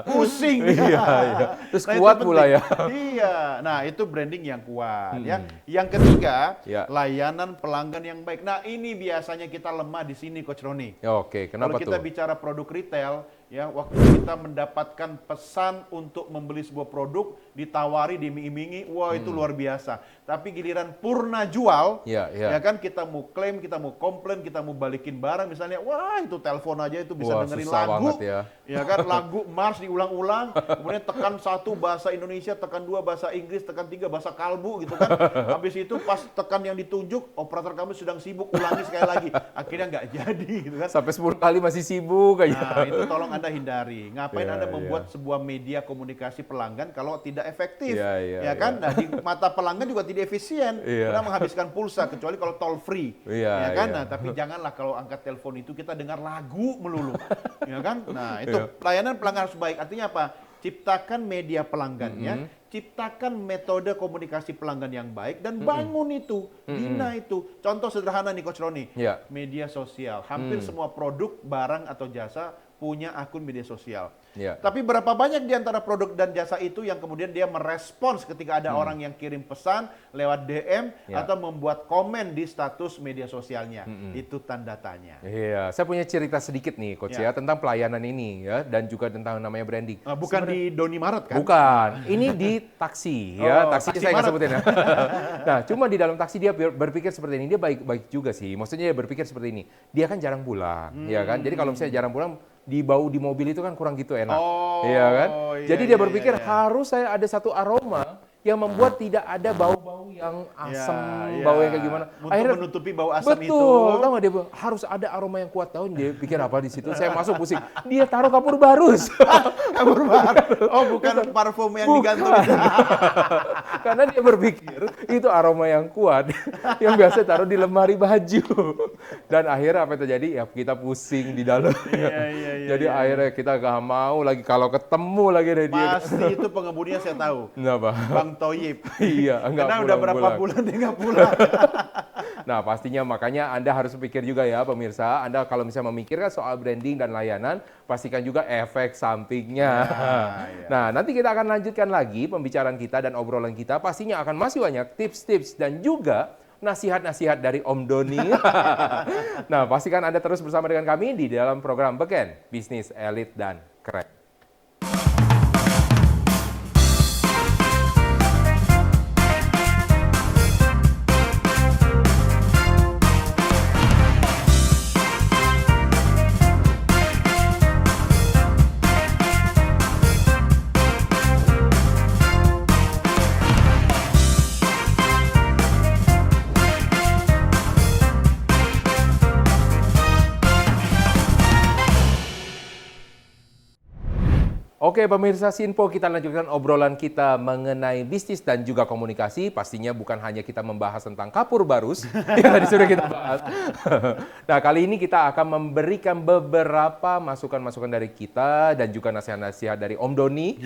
Pusing dia. Iya, iya. Terus Nah, itu kuat penting. pula ya. Iya. Nah, itu branding yang kuat ya. Yang ketiga, Ya. layanan pelanggan yang baik. Nah, ini biasanya kita lemah di sini Coach Roni. Oke, kenapa Kalau kita tuh? bicara produk retail, ya waktu kita mendapatkan pesan untuk membeli sebuah produk, ditawari, diiming-imingi, wah itu luar biasa. Tapi giliran purna jual, Ya, ya. ya kan kita mau klaim, kita mau komplain, kita mau balikin barang, misalnya, wah itu telepon aja itu bisa Wah, dengerin susah lagu, banget ya. kan lagu Mars diulang-ulang, kemudian tekan 1 bahasa Indonesia, tekan 2 bahasa Inggris, tekan 3 bahasa kalbu gitu kan. Habis itu pas tekan yang ditunjuk, operator kamu sedang sibuk, ulangi sekali lagi, akhirnya nggak jadi gitu kan. Sampai 10 kali masih sibuk aja. Nah, itu tolong Anda hindari. Ngapain Iya, Anda membuat sebuah media komunikasi pelanggan kalau tidak efektif? Iya, ya kan? Nah, di mata pelanggan juga tidak efisien. Iya. Karena menghabiskan pulsa kecuali kalau toll free. Iya, ya kan? iya. Nah, tapi janganlah kalau angkat telepon itu kita dengar lagu melulu. ya kan? Nah, itu Iya. pelayanan pelanggan harus baik. Artinya apa? Ciptakan media pelanggannya, ciptakan metode komunikasi pelanggan yang baik, dan bangun itu, bina itu. Contoh sederhana nih Coach Roni, Ya. media sosial. Hampir semua produk, barang atau jasa punya akun media sosial. Ya. Tapi berapa banyak di antara produk dan jasa itu yang kemudian dia merespons ketika ada orang yang kirim pesan lewat DM Ya. atau membuat komen di status media sosialnya. Itu tanda tanya. Iya, saya punya cerita sedikit nih Coach Ya. ya tentang pelayanan ini ya dan juga tentang namanya branding. Bukan di Doni Maret kan? Bukan, ini di taksi ya, Oh, taksi taksi saya nggak Maret. sebutin ya. Nah, cuma di dalam taksi dia berpikir seperti ini, dia baik-baik juga sih. Maksudnya dia berpikir seperti ini, dia kan jarang pulang, ya kan. Jadi kalau misalnya jarang pulang, dibau di mobil itu kan kurang gitu enak, Oh, iya kan. iya, Jadi dia iya, berpikir iya. harus saya ada satu aroma yang membuat tidak ada bau-bau yang asam, Ya, bau ya. yang kayak gimana. Untuk menutupi bau asam betul, itu. Tahu nggak dia bilang, harus ada aroma yang kuat. Tahu dia pikir apa di situ? Saya masuk pusing. Dia taruh kapur barus. Kabur baru. Oh, bukan parfum yang digantung. Karena dia berpikir itu aroma yang kuat yang biasa taruh di lemari baju. Dan akhirnya apa yang terjadi? Ya kita pusing di dalam. Iya, Jadi akhirnya kita gak mau lagi kalau ketemu lagi dari dia. Pasti itu pengemudinya saya tahu. Kenapa? Bang Toyib. Iya, enggak Karena udah berapa pulang-pulang. bulan dia nggak pulang. Nah, pastinya makanya Anda harus pikir juga ya pemirsa. Anda kalau misalnya memikirkan soal branding dan layanan, pastikan juga efek sampingnya. Ya. Nah, nanti kita akan lanjutkan lagi pembicaraan kita dan obrolan kita. Pastinya akan masih banyak tips-tips dan juga nasihat-nasihat dari Om Doni. Nah, pastikan Anda terus bersama dengan kami di dalam program Beken, Bisnis Elit dan Keren. Oke pemirsa Sinpo, kita lanjutkan obrolan kita mengenai bisnis dan juga komunikasi. Pastinya bukan hanya kita membahas tentang kapur barus yang tadi sudah kita bahas. Nah, kali ini kita akan memberikan beberapa masukan-masukan dari kita dan juga nasihat-nasihat dari Om Doni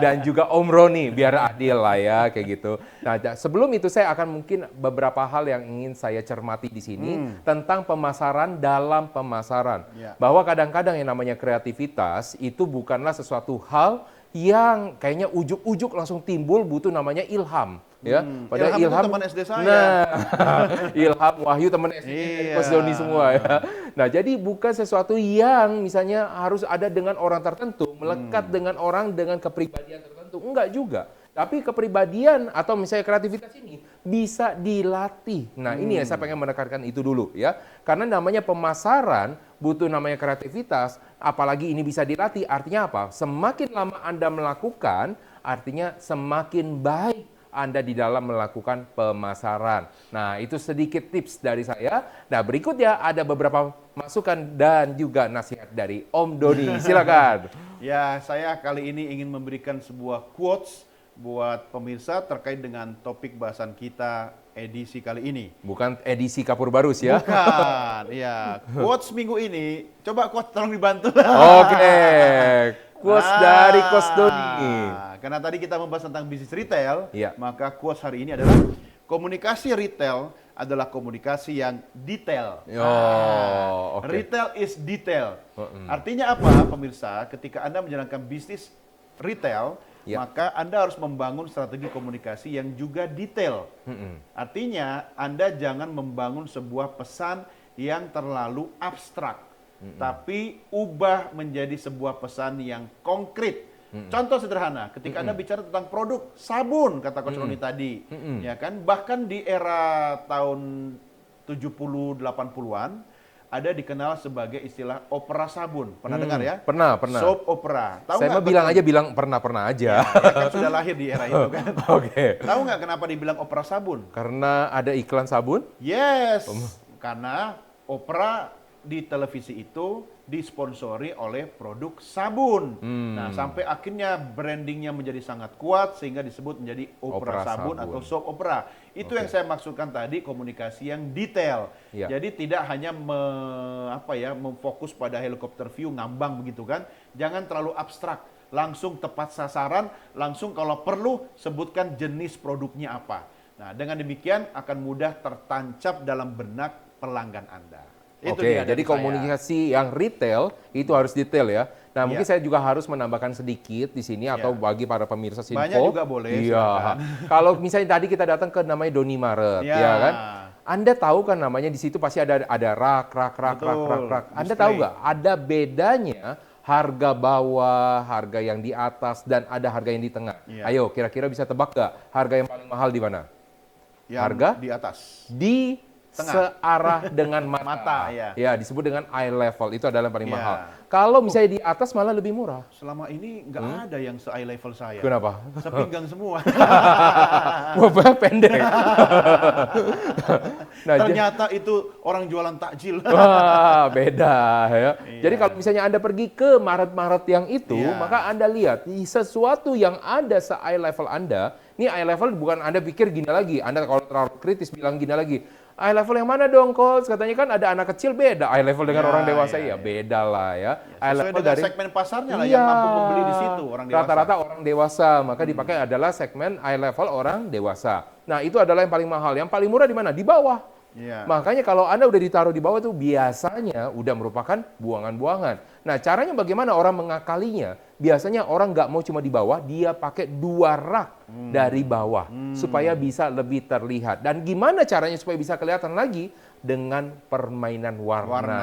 dan juga Om Roni, biar adil lah ya kayak gitu. Nah, sebelum itu saya akan mungkin beberapa hal yang ingin saya cermati di sini tentang pemasaran dalam pemasaran. Ya. Bahwa kadang-kadang yang namanya kreativitas itu bukanlah sesuatu hal yang kayaknya ujuk-ujuk langsung timbul, butuh namanya ilham. Ya, Ilham itu teman SD saya. Nah, Ilham, Wahyu teman SD, Iya. Coach Doni semua ya. Nah, jadi bukan sesuatu yang misalnya harus ada dengan orang tertentu, melekat dengan orang dengan kepribadian tertentu. Enggak juga. Tapi kepribadian atau misalnya kreativitas ini bisa dilatih. Nah, ini ya saya pengen menekankan itu dulu ya. Karena namanya pemasaran butuh namanya kreativitas, apalagi ini bisa dilatih. Artinya apa? Semakin lama Anda melakukan, artinya semakin baik Anda di dalam melakukan pemasaran. Nah, itu sedikit tips dari saya. Nah, berikutnya ada beberapa masukan dan juga nasihat dari Om Doni. Silakan. Ya, saya kali ini ingin memberikan sebuah quotes buat pemirsa terkait dengan topik bahasan kita edisi kali ini. Bukan edisi kapur barus ya. Bukan, ya. Quotes minggu ini, coba quotes tolong dibantu. Oke. quotes dari Coach Doni. Karena tadi kita membahas tentang bisnis retail, Iya. maka quotes hari ini adalah komunikasi retail adalah komunikasi yang detail. Oke. Retail is detail. Artinya apa, pemirsa? Ketika Anda menjalankan bisnis retail, Ya. maka Anda harus membangun strategi komunikasi yang juga detail. Artinya, Anda jangan membangun sebuah pesan yang terlalu abstrak, tapi ubah menjadi sebuah pesan yang konkret. Contoh sederhana, ketika Anda bicara tentang produk sabun, kata Coach Roni tadi, ya kan, bahkan di era tahun 70-80-an, ada dikenal sebagai istilah opera sabun. Pernah dengar ya? Pernah. Soap opera. Tahu Saya nggak mah bilang betul? aja bilang pernah aja. Ya kan sudah lahir di era itu kan. Oke. Tahu nggak kenapa dibilang opera sabun? Karena ada iklan sabun? Yes, karena opera di televisi itu disponsori oleh produk sabun. Nah, sampai akhirnya brandingnya menjadi sangat kuat sehingga disebut menjadi opera Opera sabun sabun. atau soap opera. Itu yang saya maksudkan tadi, komunikasi yang detail. Ya. Jadi tidak hanya memfokus pada helikopter view ngambang begitu kan. Jangan terlalu abstrak. Langsung tepat sasaran, langsung kalau perlu sebutkan jenis produknya apa. Nah, dengan demikian akan mudah tertancap dalam benak pelanggan Anda. Itu Oke, dia jadi dari saya. komunikasi yang retail itu harus detail ya. Nah, mungkin Iya. saya juga harus menambahkan sedikit di sini atau Iya. bagi para pemirsa Sinfo. Banyak juga boleh, Iya. silakan. Kalau misalnya tadi kita datang ke namanya Doni Maret, Iya. ya kan? Anda tahu kan namanya di situ pasti ada rak. Betul, Anda display. tahu nggak ada bedanya harga bawah, harga yang di atas dan ada harga yang di tengah. Iya. Ayo, kira-kira bisa tebak nggak harga yang paling mahal di mana? Yang Harga? di atas. Di Tengah. searah dengan mata. Mata, ya. Ya, disebut dengan eye level. Itu adalah yang paling Ya. mahal. Kalau misalnya di atas malah lebih murah. Selama ini nggak ada yang se-eye level saya. Kenapa? Sepinggang semua. Wah, pendek. Nah, Ternyata itu orang jualan takjil. wah, beda ya. Iya. Jadi kalau misalnya Anda pergi ke Maret-Maret yang itu, Iya. maka Anda lihat sesuatu yang ada se-eye level Anda. Ini eye level bukan Anda pikir gini lagi. Anda kalau terlalu kritis bilang gini lagi. Eye level yang mana dong, Coach? Katanya kan ada anak kecil beda eye level dengan Ya, orang dewasa. ya, Ya, beda lah ya. Eye Sesuai level dengan dari segmen pasarnya lah Iya. yang mampu membeli di situ orang dewasa. Rata-rata orang dewasa, maka dipakai adalah segmen eye level orang dewasa. Nah, itu adalah yang paling mahal. Yang paling murah di mana? Di bawah. Iya. Makanya kalau Anda udah ditaruh di bawah itu biasanya udah merupakan buangan-buangan. Nah, caranya bagaimana orang mengakalinya? Biasanya orang nggak mau cuma di bawah, dia pakai 2 rak dari bawah supaya bisa lebih terlihat. Dan gimana caranya supaya bisa kelihatan lagi? Dengan permainan warna.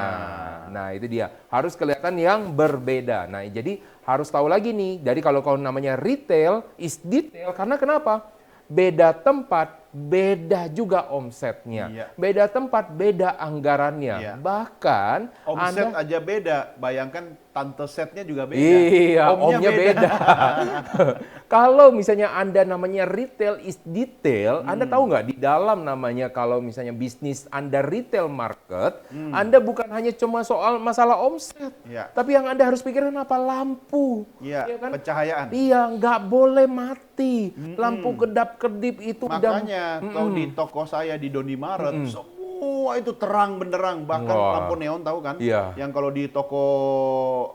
Nah, itu dia. Harus kelihatan yang berbeda. Nah, jadi harus tahu lagi nih. Jadi kalau namanya retail is detail karena kenapa? Beda tempat, beda juga omsetnya. Iya. Beda tempat, beda anggarannya. Iya. Bahkan Omset Anda aja beda, bayangkan tante setnya juga beda. Iya, omnya beda. Kalau misalnya Anda namanya retail is detail, Anda tahu nggak di dalam namanya kalau misalnya bisnis Anda retail market, Anda bukan hanya cuma soal masalah omset, Iya. tapi yang Anda harus pikirin apa? Lampu. Iya, Iya kan? pencahayaan. Iya, nggak boleh mati. Lampu kedap-kedip itu udah Makanya kalau di toko saya di Doni Maret, semua itu terang benderang, bahkan Wah. lampu neon tahu kan? Iya. Yang kalau di toko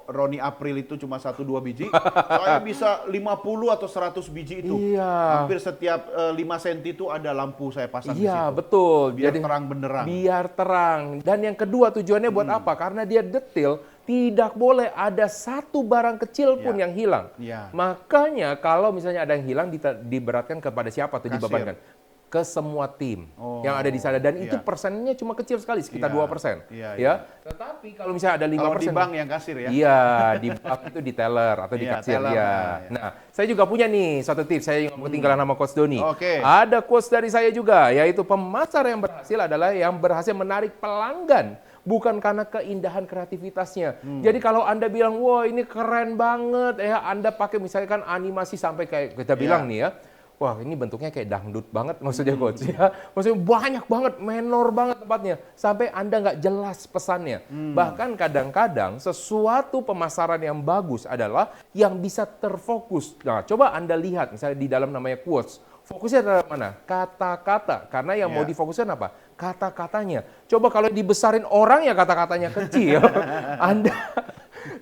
Roni April itu cuma 1-2 biji, saya bisa 50 atau 100 biji itu. Iya. Hampir setiap 5 cm itu ada lampu saya pasang di Iya, situ. betul. Biar terang benderang. Biar terang. Dan yang kedua tujuannya buat apa? Karena dia detail, tidak boleh ada satu barang kecil pun Ya. yang hilang. Ya. Makanya kalau misalnya ada yang hilang diberatkan kepada siapa atau Kasir. dibebankan? Ke semua tim Oh, yang ada di sana. Dan itu iya. persennya cuma kecil sekali, sekitar Iya, 2%. iya, ya. iya. Tetapi kalau misalnya ada 5%. Kalau di bank yang kasir ya. Iya, di bank itu di teller atau di Iya, kasir. teller, Iya. iya. Nah, saya juga punya nih satu tips. Saya nggak mau ketinggalan sama Coach Doni. Oke. Ada quotes dari saya juga, yaitu pemasar yang berhasil adalah yang berhasil menarik pelanggan. Bukan karena keindahan kreativitasnya. Jadi kalau Anda bilang, wah ini keren banget, ya Anda pakai misalkan animasi sampai kayak kita bilang nih ya, wah ini bentuknya kayak dangdut banget maksudnya Coach ya. Maksudnya banyak banget, menor banget tempatnya. Sampai Anda nggak jelas pesannya. Bahkan kadang-kadang sesuatu pemasaran yang bagus adalah yang bisa terfokus. Nah coba Anda lihat misalnya di dalam namanya quotes. Fokusnya adalah mana? Kata-kata. Karena yang mau Ya. difokuskan apa? Kata-katanya. Coba kalau dibesarin orang ya kata-katanya kecil. Anda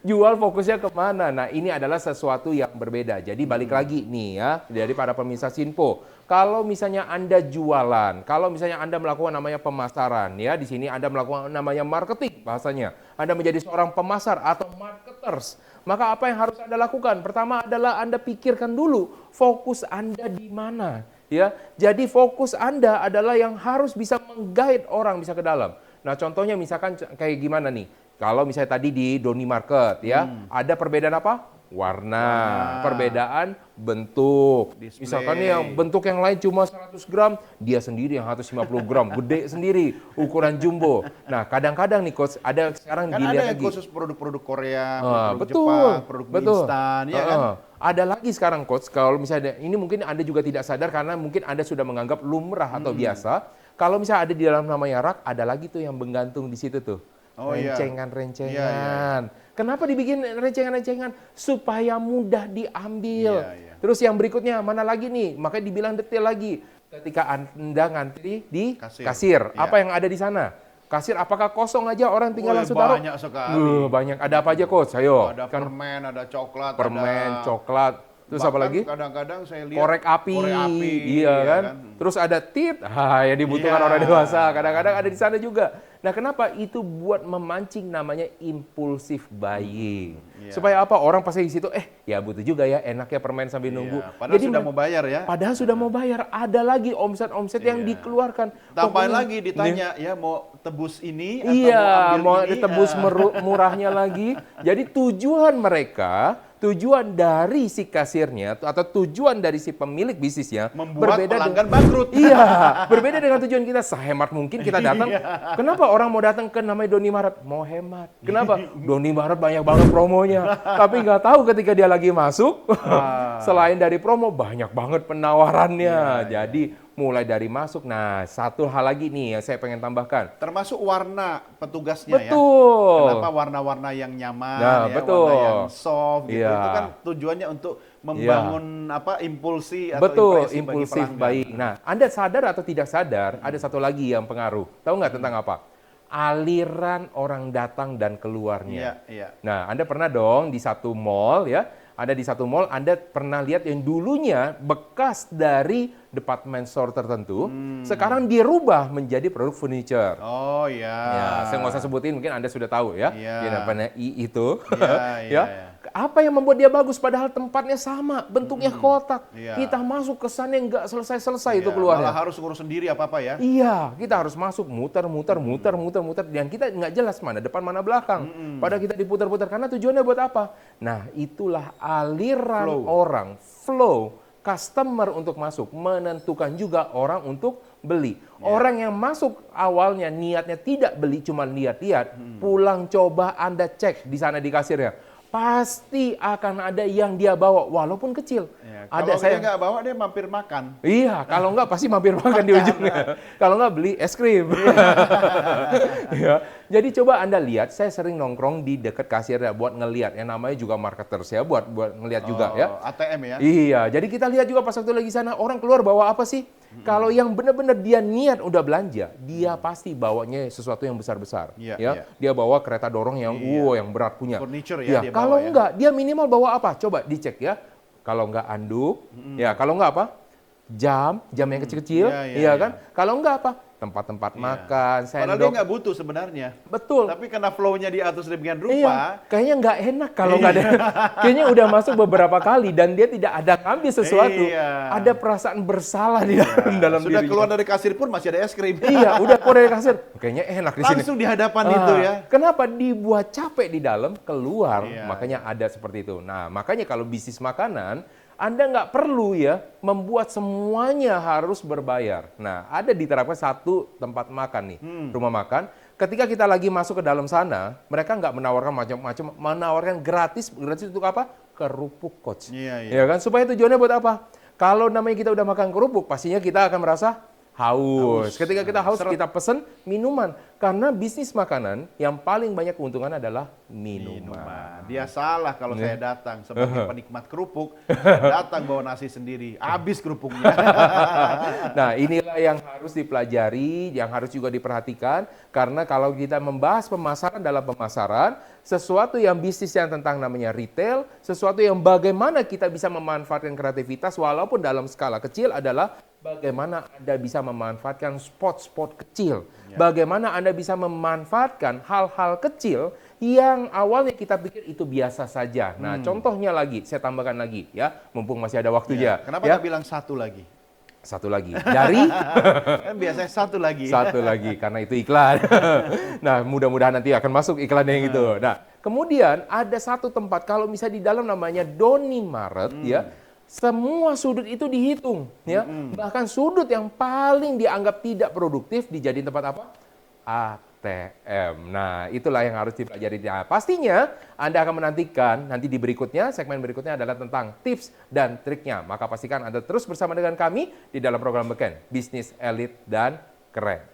jual fokusnya kemana. Nah, ini adalah sesuatu yang berbeda. Jadi balik lagi nih ya, dari para pemirsa Sinpo. Kalau misalnya Anda jualan, kalau misalnya Anda melakukan namanya pemasaran, ya di sini Anda melakukan namanya marketing bahasanya. Anda menjadi seorang pemasar atau marketers. Maka apa yang harus Anda lakukan? Pertama adalah Anda pikirkan dulu fokus Anda di mana. Ya, jadi fokus Anda adalah yang harus bisa menggait orang bisa ke dalam. Nah, contohnya misalkan kayak gimana nih? Kalau misalnya tadi di Doni Market ya, ada perbedaan apa? Warna, perbedaan bentuk. Display. Misalkan nih yang bentuk yang lain cuma 100 gram, dia sendiri yang 150 gram, gede sendiri, ukuran jumbo. Nah, kadang-kadang nih Coach, ada sekarang Kan dilihat ada yang lagi. khusus produk-produk Korea, produk Betul, Jepang, produk mie betul. instan, ya kan? Ada lagi sekarang Coach, kalau misalnya ini mungkin Anda juga tidak sadar karena mungkin Anda sudah menganggap lumrah atau biasa. Kalau misalnya ada di dalam namanya rak, ada lagi tuh yang menggantung di situ tuh. Oh, iya. Rencengan-rencengan. Iya. Kenapa dibikin rencengan-rencengan? Supaya mudah diambil. Iya. Terus yang berikutnya, mana lagi nih? Makanya dibilang detail lagi. Ketika Anda ngantri di kasir. Iya. Apa yang ada di sana? Kasir apakah kosong aja orang tinggal langsung taruh? Banyak sekali. Banyak. Ada apa aja Coach? Ayo. Ada permen, ada coklat, Permen, ada... coklat. Terus apa Bahkan lagi? kadang-kadang saya lihat Korek api. Iya ya kan? Terus ada tit, yang dibutuhkan Iya. orang dewasa. Kadang-kadang ada di sana juga. Nah, kenapa? Itu buat memancing namanya impulsif buying. Iya. Supaya apa? Orang pasti di situ, ya butuh juga ya, enaknya permen sambil nunggu. Iya, padahal sudah mau bayar ya. Padahal sudah mau bayar. Ada lagi omset-omset yang Iya. dikeluarkan. Tambahin Pokoknya- lagi ditanya, ya mau tebus ini atau Iya, mau mau ambil ini? ditebus murahnya lagi. Jadi tujuan dari si kasirnya atau tujuan dari si pemilik bisnisnya Membuat berbeda pelanggan dengan bangkrut. Iya, berbeda dengan tujuan kita. Sehemat mungkin kita datang. Iya. Kenapa orang mau datang ke namanya Doni Maret? Mau hemat. Kenapa? Doni Maret banyak banget promonya. Tapi nggak tahu ketika dia lagi masuk, selain dari promo banyak banget penawarannya. Iya, Jadi mulai dari masuk. Nah, satu hal lagi nih yang saya pengen tambahkan. Termasuk warna petugasnya ya. Betul. Kenapa warna-warna yang nyaman, Nah, ya, betul. warna yang soft gitu. Iya. Itu kan tujuannya untuk membangun impulsi atau Betul, impresi bagi impulsif pelanggan. buying. Nah, Anda sadar atau tidak sadar, ada satu lagi yang pengaruh. Tahu nggak tentang apa? Aliran orang datang dan keluarnya. Iya. Nah, Anda pernah dong di satu mall ya, ada di satu mall, Anda pernah lihat yang dulunya bekas dari department store tertentu, sekarang dirubah menjadi produk furniture. Oh iya. Ya, saya nggak usah sebutin, mungkin Anda sudah tahu ya. Iya. Yang namanya I itu. Iya. Apa yang membuat dia bagus padahal tempatnya sama, bentuknya kotak. Iya. Kita masuk ke sana nggak selesai-selesai itu Iya, keluarnya. malah harus urus sendiri apa-apa ya. Iya, kita harus masuk muter dan kita nggak jelas mana depan mana belakang. Padahal kita diputar-putar karena tujuannya buat apa? Nah, itulah aliran orang, flow, customer untuk masuk, menentukan juga orang untuk beli. Orang yang masuk awalnya niatnya tidak beli, cuma lihat-lihat, pulang coba Anda cek di sana di kasirnya. Pasti akan ada yang dia bawa, walaupun kecil. Ya, Ada kalau dia nggak bawa, dia mampir makan. Iya, kalau enggak pasti mampir makan di ujungnya. Kalau enggak beli es krim. Ya. Jadi coba Anda lihat, saya sering nongkrong di dekat kasir ya buat ngelihat. Yang namanya juga marketers ya, buat ngelihat juga ya. ATM ya. Iya, jadi kita lihat juga pas waktu lagi sana orang keluar bawa apa sih? Kalau yang benar-benar dia niat udah belanja, dia pasti bawanya sesuatu yang besar-besar. Iya, Ya, iya. dia bawa kereta dorong yang yang berat punya. Furniture ya dia bawa kalau ya. enggak, dia minimal bawa apa? Coba dicek ya. Kalau enggak anduk, ya kalau enggak apa? Jam yang kecil-kecil, Iya, kan? Kalau enggak apa? Tempat-tempat makan, Padahal dia sendok. nggak butuh sebenarnya. Betul. Tapi karena flow-nya diatur sedemikian Iya, rupa, kayaknya nggak enak kalau nggak ada. Kayaknya udah masuk beberapa kali dan dia tidak ada ngambil sesuatu. Iya. Ada perasaan bersalah di dalam sudah dirinya. keluar dari kasir pun masih ada es krim. Iya, udah keluar dari kasir. Kayaknya enak di sini. Langsung di hadapan itu ya. Kenapa dibuat capek di dalam, keluar, Iya, makanya ada seperti itu. Nah, makanya kalau bisnis makanan, Anda nggak perlu ya membuat semuanya harus berbayar. Nah, ada diterapkan satu tempat makan nih, rumah makan. Ketika kita lagi masuk ke dalam sana, mereka nggak menawarkan macam-macam, menawarkan gratis untuk apa? Kerupuk, Coach. Iya. Ya kan? Supaya tujuannya buat apa? Kalau namanya kita udah makan kerupuk, pastinya kita akan merasa haus. Ketika kita haus, kita pesen minuman. Karena bisnis makanan yang paling banyak keuntungan adalah minuman. Dia salah kalau saya datang sebagai penikmat kerupuk, datang bawa nasi sendiri, habis kerupuknya. Nah, inilah yang harus dipelajari, yang harus juga diperhatikan. Karena kalau kita membahas pemasaran dalam pemasaran, sesuatu yang bisnis yang tentang namanya retail, sesuatu yang bagaimana kita bisa memanfaatkan kreativitas walaupun dalam skala kecil adalah bagaimana Anda bisa memanfaatkan spot-spot kecil. Bagaimana Anda bisa memanfaatkan hal-hal kecil yang awalnya kita pikir itu biasa saja. Nah, contohnya lagi, saya tambahkan lagi ya, mumpung masih ada waktunya. Kenapa ya. nggak bilang satu lagi? Satu lagi. Dari Kan biasanya satu lagi. satu lagi, karena itu iklan. Nah, mudah-mudahan nanti akan masuk iklan yang itu. Nah, kemudian ada satu tempat, kalau misalnya di dalam namanya Doni Mart, ya, semua sudut itu dihitung, ya. Bahkan sudut yang paling dianggap tidak produktif dijadiin tempat apa? ATM. Nah, itulah yang harus dipelajari. Nah, pastinya Anda akan menantikan nanti di berikutnya, segmen berikutnya adalah tentang tips dan triknya. Maka pastikan Anda terus bersama dengan kami di dalam program Beken, Bisnis Elit dan Keren.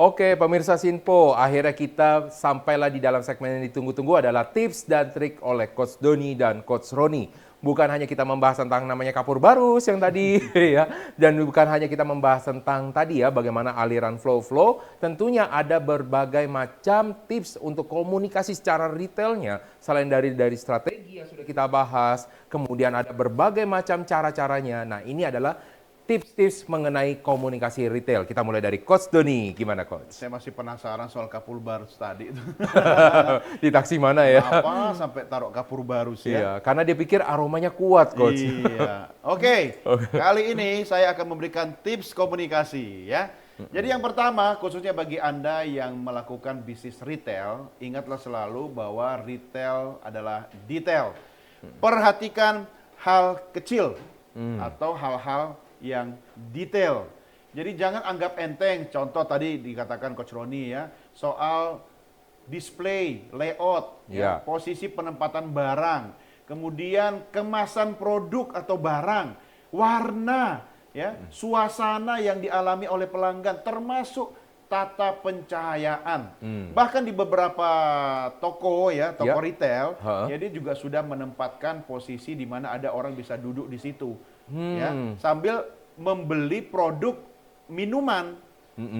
Oke, pemirsa Sinpo, akhirnya kita sampailah di dalam segmen yang ditunggu-tunggu adalah tips dan trik oleh Coach Doni dan Coach Roni. Bukan hanya kita membahas tentang namanya kapur barus yang tadi ya, dan bukan hanya kita membahas tentang tadi ya bagaimana aliran flow, tentunya ada berbagai macam tips untuk komunikasi secara retailnya. Selain dari strategi yang sudah kita bahas, kemudian ada berbagai macam cara-caranya. Nah, ini adalah tips-tips mengenai komunikasi retail. Kita mulai dari Coach Doni. Gimana, Coach? Saya masih penasaran soal kapur barus tadi itu. Di taksi mana ya? Apa sampai taruh kapur barus ya? Iya, karena dia pikir aromanya kuat, Coach. Iya. Oke, kali ini saya akan memberikan tips komunikasi ya. Jadi yang pertama, khususnya bagi Anda yang melakukan bisnis retail, ingatlah selalu bahwa retail adalah detail. Perhatikan hal kecil atau hal-hal yang detail. Jadi jangan anggap enteng. Contoh tadi dikatakan Coach Roni ya, soal display, layout, ya, posisi penempatan barang, kemudian kemasan produk atau barang, warna, ya, suasana yang dialami oleh pelanggan, termasuk tata pencahayaan. Bahkan di beberapa toko ya, toko retail, ya dia juga sudah menempatkan posisi di mana ada orang bisa duduk di situ. Ya, sambil membeli produk minuman,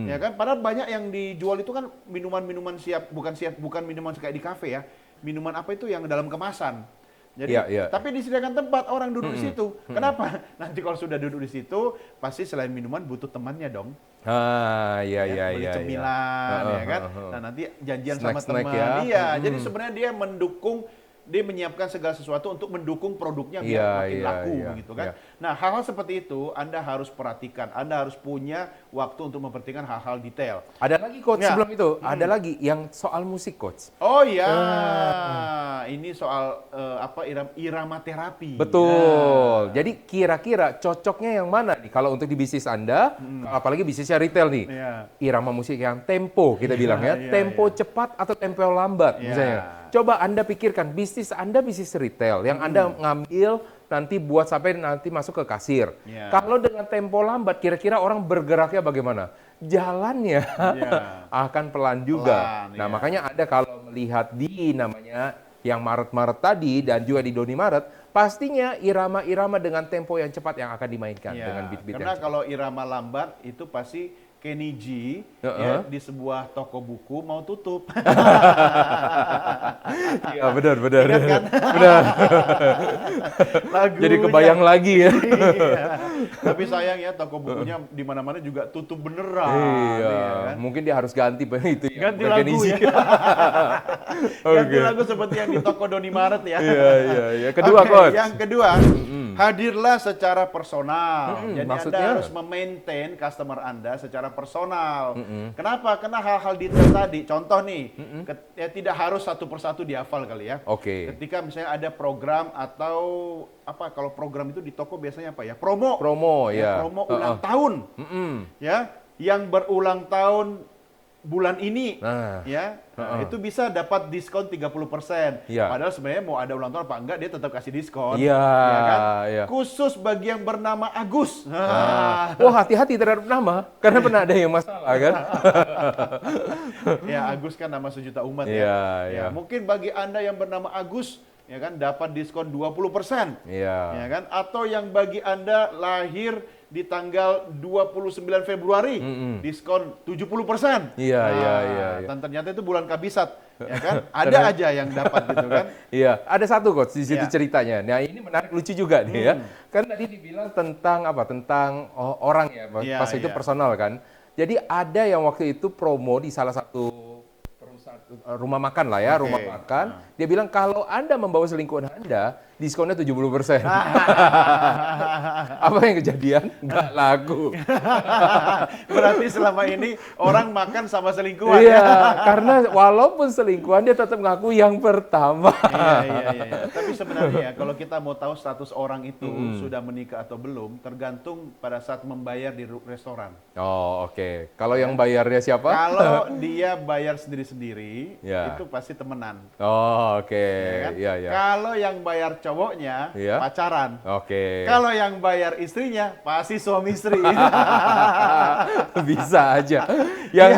ya kan? Padahal banyak yang dijual itu kan minuman-minuman bukan minuman kayak di kafe ya, minuman apa itu yang dalam kemasan. Jadi, tapi disediakan tempat orang duduk di situ. Kenapa? Nanti kalau sudah duduk di situ, pasti selain minuman butuh temannya dong. Beli cemilan, ya kan? Nah nanti janjian sama teman. Ya. Iya, jadi sebenarnya dia menyiapkan segala sesuatu untuk mendukung produknya biar makin laku gitu kan. Nah, hal-hal seperti itu Anda harus perhatikan. Anda harus punya waktu untuk memperhatikan hal-hal detail. Ada lagi, Coach, sebelum itu. Ada lagi yang soal musik, Coach. Oh iya. Ini soal irama terapi. Betul. Jadi kira-kira cocoknya yang mana nih kalau untuk di bisnis Anda, apalagi bisnisnya retail nih. Irama musik yang tempo kita bilang ya. Tempo cepat atau tempo lambat misalnya. Coba Anda pikirkan, bisnis Anda bisnis retail, yang Anda ngambil nanti buat sampai nanti masuk ke kasir. Kalau dengan tempo lambat, kira-kira orang bergeraknya bagaimana? Jalannya akan pelan juga. Nah, makanya Anda kalau melihat di namanya yang Maret-Maret tadi dan juga di Doni Mart, pastinya irama-irama dengan tempo yang cepat yang akan dimainkan dengan beat-beat yang cepat. Karena kalau irama lambat itu pasti Kenny G ya, di sebuah toko buku mau tutup. Iya benar. Ingat kan? Benar. Lagunya. Jadi kebayang lagi ya. Iya. Tapi sayang ya toko bukunya di mana-mana juga tutup beneran. Iya. Ya kan? Mungkin dia harus ganti itu ya. Ganti lagu ya. Ganti lagu seperti yang di toko Doni Mart ya. Iya. Kedua, Coach. Yang kedua, Hadirlah secara personal. Jadi maksudnya? Anda harus memaintain customer Anda secara personal. Kenapa? Karena hal-hal detail tadi. Contoh nih, ya tidak harus satu persatu dihafal kali ya. Oke. Ketika misalnya ada program atau apa, kalau program itu di toko biasanya apa ya? Promo. Promo ya. Promo ulang tahun. Ya, yang berulang tahun bulan ini, ya, itu bisa dapat diskon 30%. Iya. Padahal sebenarnya mau ada ulang tahun apa enggak, dia tetap kasih diskon. Iya, ya kan? iya. Khusus bagi yang bernama Agus. Oh, hati-hati terhadap nama, karena pernah ada yang masalah kan. Ya, Agus kan nama sejuta umat Iya, ya. iya. Ya, mungkin bagi Anda yang bernama Agus, ya kan, dapat diskon 20%. Iya. Ya kan? Atau yang bagi Anda lahir di tanggal 29 Februari, diskon 70%. Iya, iya, iya. Dan ternyata itu bulan kabisat, ya kan? Ada aja yang dapat gitu kan. Iya, ada satu coach di situ Iya. ceritanya. Nah, ini menarik, lucu juga nih ya. Kan tadi dibilang tentang apa? Tentang orang ya, Iya, pas itu iya. personal kan. Jadi ada yang waktu itu promo di salah satu perusahaan rumah makan lah ya, Oke. rumah makan. Dia bilang kalau Anda membawa selingkuhan Anda, diskonnya 70%. Apa yang kejadian? Nggak laku. Berarti selama ini orang makan sama selingkuhan Iya, ya. karena walaupun selingkuhan dia tetap ngaku yang pertama. Iya. Tapi sebenarnya ya, kalau kita mau tahu status orang itu sudah menikah atau belum, tergantung pada saat membayar di restoran. Oh, oke. Kalau yang bayarnya siapa? Kalau dia bayar sendiri-sendiri, Ya. itu pasti temenan. Oh, oke. Ya kan? Iya, iya. Kalau yang bayar cowoknya, Iya. pacaran. Oke. Kalau yang bayar istrinya, pasti suami istri. Bisa aja. Yang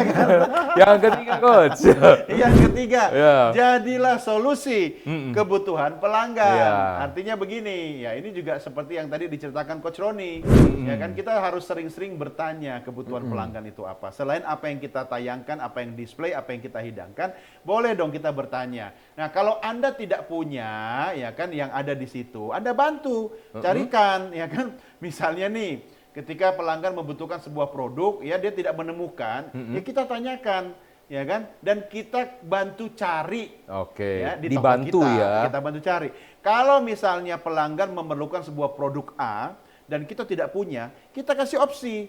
yang ketiga coach. Yang ketiga, Iya. jadilah solusi kebutuhan pelanggan. Iya. Artinya begini, ya ini juga seperti yang tadi diceritakan Coach Roni. Ya kan, kita harus sering-sering bertanya kebutuhan pelanggan itu apa. Selain apa yang kita tayangkan, apa yang display, apa yang kita hidangkan, boleh dong kita bertanya. Nah, kalau Anda tidak punya, ya kan, yang ada di situ, Anda bantu, carikan, ya kan. Misalnya nih, ketika pelanggan membutuhkan sebuah produk, ya dia tidak menemukan, ya kita tanyakan, ya kan, dan kita bantu cari. Oke. Ya, di toko Dibantu kita, ya. kita bantu cari. Kalau misalnya pelanggan memerlukan sebuah produk A dan kita tidak punya, kita kasih opsi.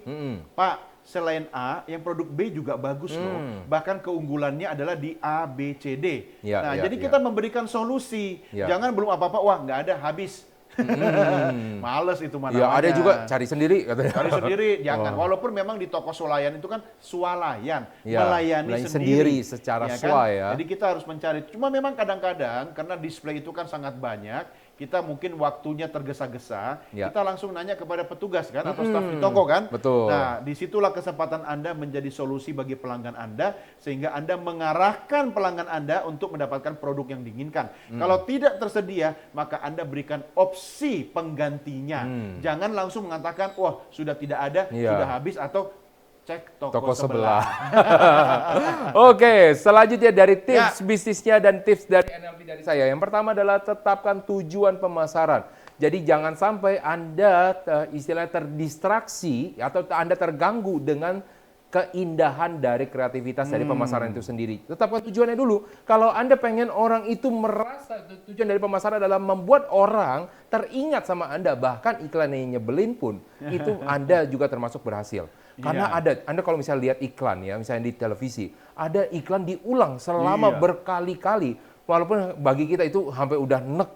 Pak, selain A, yang produk B juga bagus loh. Bahkan keunggulannya adalah di A, B, C, D. Ya, nah, ya, jadi ya. kita memberikan solusi. Ya. Jangan belum apa-apa, wah nggak ada, habis. Males itu mana. Ya, ada juga cari sendiri katanya. Cari sendiri, jangan. Walaupun memang di toko swalayan itu kan swalayan, Ya, melayani melayani sendiri, sendiri secara kan? swai ya. Jadi kita harus mencari. Cuma memang kadang-kadang karena display itu kan sangat banyak, kita mungkin waktunya tergesa-gesa, Ya. kita langsung nanya kepada petugas kan atau staf di toko kan. Betul. Nah, disitulah kesempatan Anda menjadi solusi bagi pelanggan Anda sehingga Anda mengarahkan pelanggan Anda untuk mendapatkan produk yang diinginkan. Kalau tidak tersedia, maka Anda berikan opsi penggantinya. Jangan langsung mengatakan, wah sudah tidak ada, Iya. sudah habis, atau cek Toko sebelah. Oke, selanjutnya dari tips bisnisnya dan tips dari NLP dari saya. Yang pertama adalah tetapkan tujuan pemasaran. Jadi jangan sampai Anda istilahnya terdistraksi atau Anda terganggu dengan keindahan dari kreativitas dari pemasaran itu sendiri. Tetapkan tujuannya dulu. Kalau Anda pengen orang itu merasa tujuan dari pemasaran adalah membuat orang teringat sama Anda, bahkan iklan yang nyebelin pun, itu Anda juga termasuk berhasil. Karena Anda kalau misalnya lihat iklan ya, misalnya di televisi, ada iklan diulang selama berkali-kali. Walaupun bagi kita itu sampai udah nek,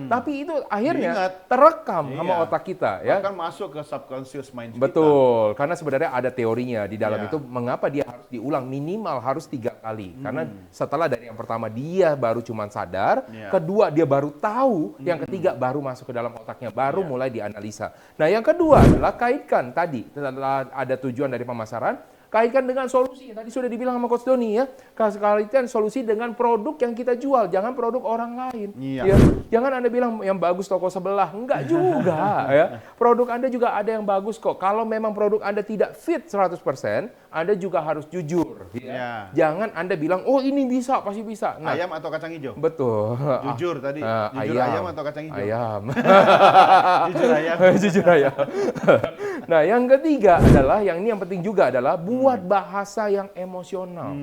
tapi itu akhirnya Diingat. terekam sama Iya. otak kita ya. Bahkan masuk ke subconscious mind kita. Betul, karena sebenarnya ada teorinya di dalam Iya. itu mengapa dia harus diulang minimal harus 3 kali. Karena setelah dari yang pertama dia baru cuman sadar, Iya. kedua dia baru tahu, yang ketiga baru masuk ke dalam otaknya, baru mulai dianalisa. Nah yang kedua adalah kaitkan tadi, setelah ada tujuan dari pemasaran, kaitkan dengan solusi. Tadi sudah dibilang sama Coach Doni ya, kaitkan solusi dengan produk yang kita jual, jangan produk orang lain. Iya. Ya. Jangan Anda bilang yang bagus toko sebelah, enggak juga ya. Produk Anda juga ada yang bagus kok. Kalau memang produk Anda tidak fit 100%, Anda juga harus jujur. Ya. Iya. Jangan Anda bilang, oh ini bisa, pasti bisa. Nah, Ayam atau kacang hijau? betul. Jujur tadi. Jujur ayam atau kacang hijau? Ayam. Jujur ayam. Jujur ayam. Nah, yang ketiga adalah, yang ini yang penting juga adalah buat bahasa yang emosional.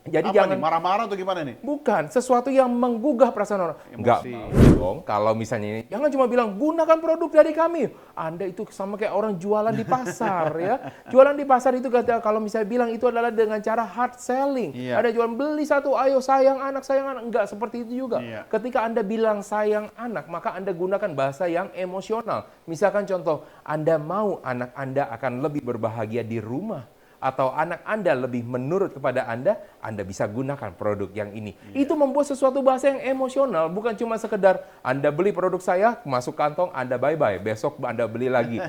Jadi Apa jangan nih, marah-marah atau gimana nih? bukan sesuatu yang menggugah perasaan orang. Enggak Emosi. mau dong. Kalau misalnya ini, jangan cuma bilang gunakan produk dari kami. Anda itu sama kayak orang jualan di pasar ya. Jualan di pasar itu kalau misalnya bilang itu adalah dengan cara hard selling. Iya. Ada jualan beli satu, ayo sayang anak, enggak seperti itu juga. Iya. Ketika Anda bilang sayang anak, maka Anda gunakan bahasa yang emosional. Misalkan contoh, Anda mau anak Anda akan lebih berbahagia di rumah, atau anak Anda lebih menurut kepada Anda bisa gunakan produk yang ini. Itu membuat sesuatu bahasa yang emosional, bukan cuma sekedar Anda beli produk saya, masuk kantong, Anda bye-bye, besok Anda beli lagi.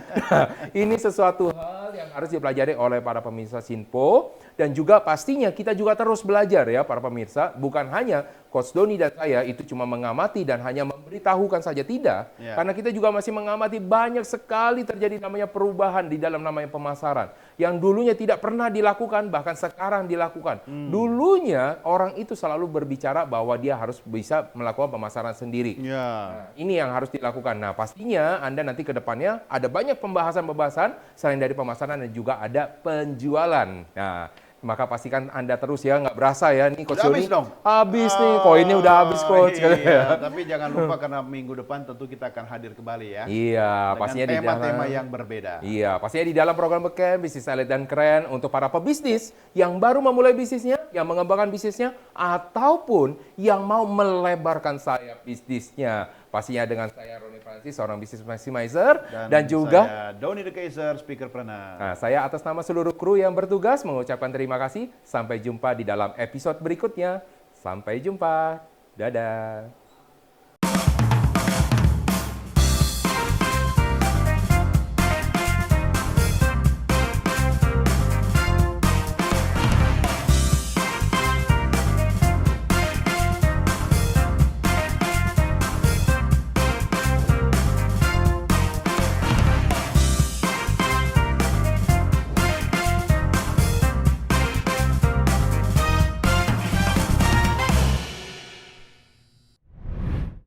Ini sesuatu hal yang harus dipelajari oleh para pemirsa Sinpo, dan juga pastinya kita juga terus belajar ya para pemirsa, bukan hanya Coach Doni dan saya itu cuma mengamati dan hanya memberitahukan saja, tidak. Ya. Karena kita juga masih mengamati banyak sekali terjadi namanya perubahan di dalam namanya pemasaran. Yang dulunya tidak pernah dilakukan, bahkan sekarang dilakukan. Dulunya orang itu selalu berbicara bahwa dia harus bisa melakukan pemasaran sendiri. Ya. Nah, ini yang harus dilakukan. Nah, pastinya Anda nanti ke depannya ada banyak pembahasan-pembahasan selain dari pemasaran dan juga ada penjualan. Nah, maka pastikan Anda terus ya, nggak berasa ya nih Coach Udah habis Doni. dong? Habis nih, koinnya udah habis Coach. Iya, tapi jangan lupa karena minggu depan tentu kita akan hadir kembali ya. Iya, Dengan pastinya di tema-tema dalam yang berbeda. Iya, pastinya di dalam program Beken Bisnis Elit dan Keren untuk para pebisnis yang baru memulai bisnisnya, yang mengembangkan bisnisnya, ataupun yang mau melebarkan sayap bisnisnya. Pastinya dengan saya Roni Francis, seorang bisnis maximizer, dan juga saya Doni The Kaiser, speakerpreneur. nah, saya atas nama seluruh kru yang bertugas mengucapkan terima kasih. Sampai jumpa di dalam episode berikutnya. Sampai jumpa. Dadah.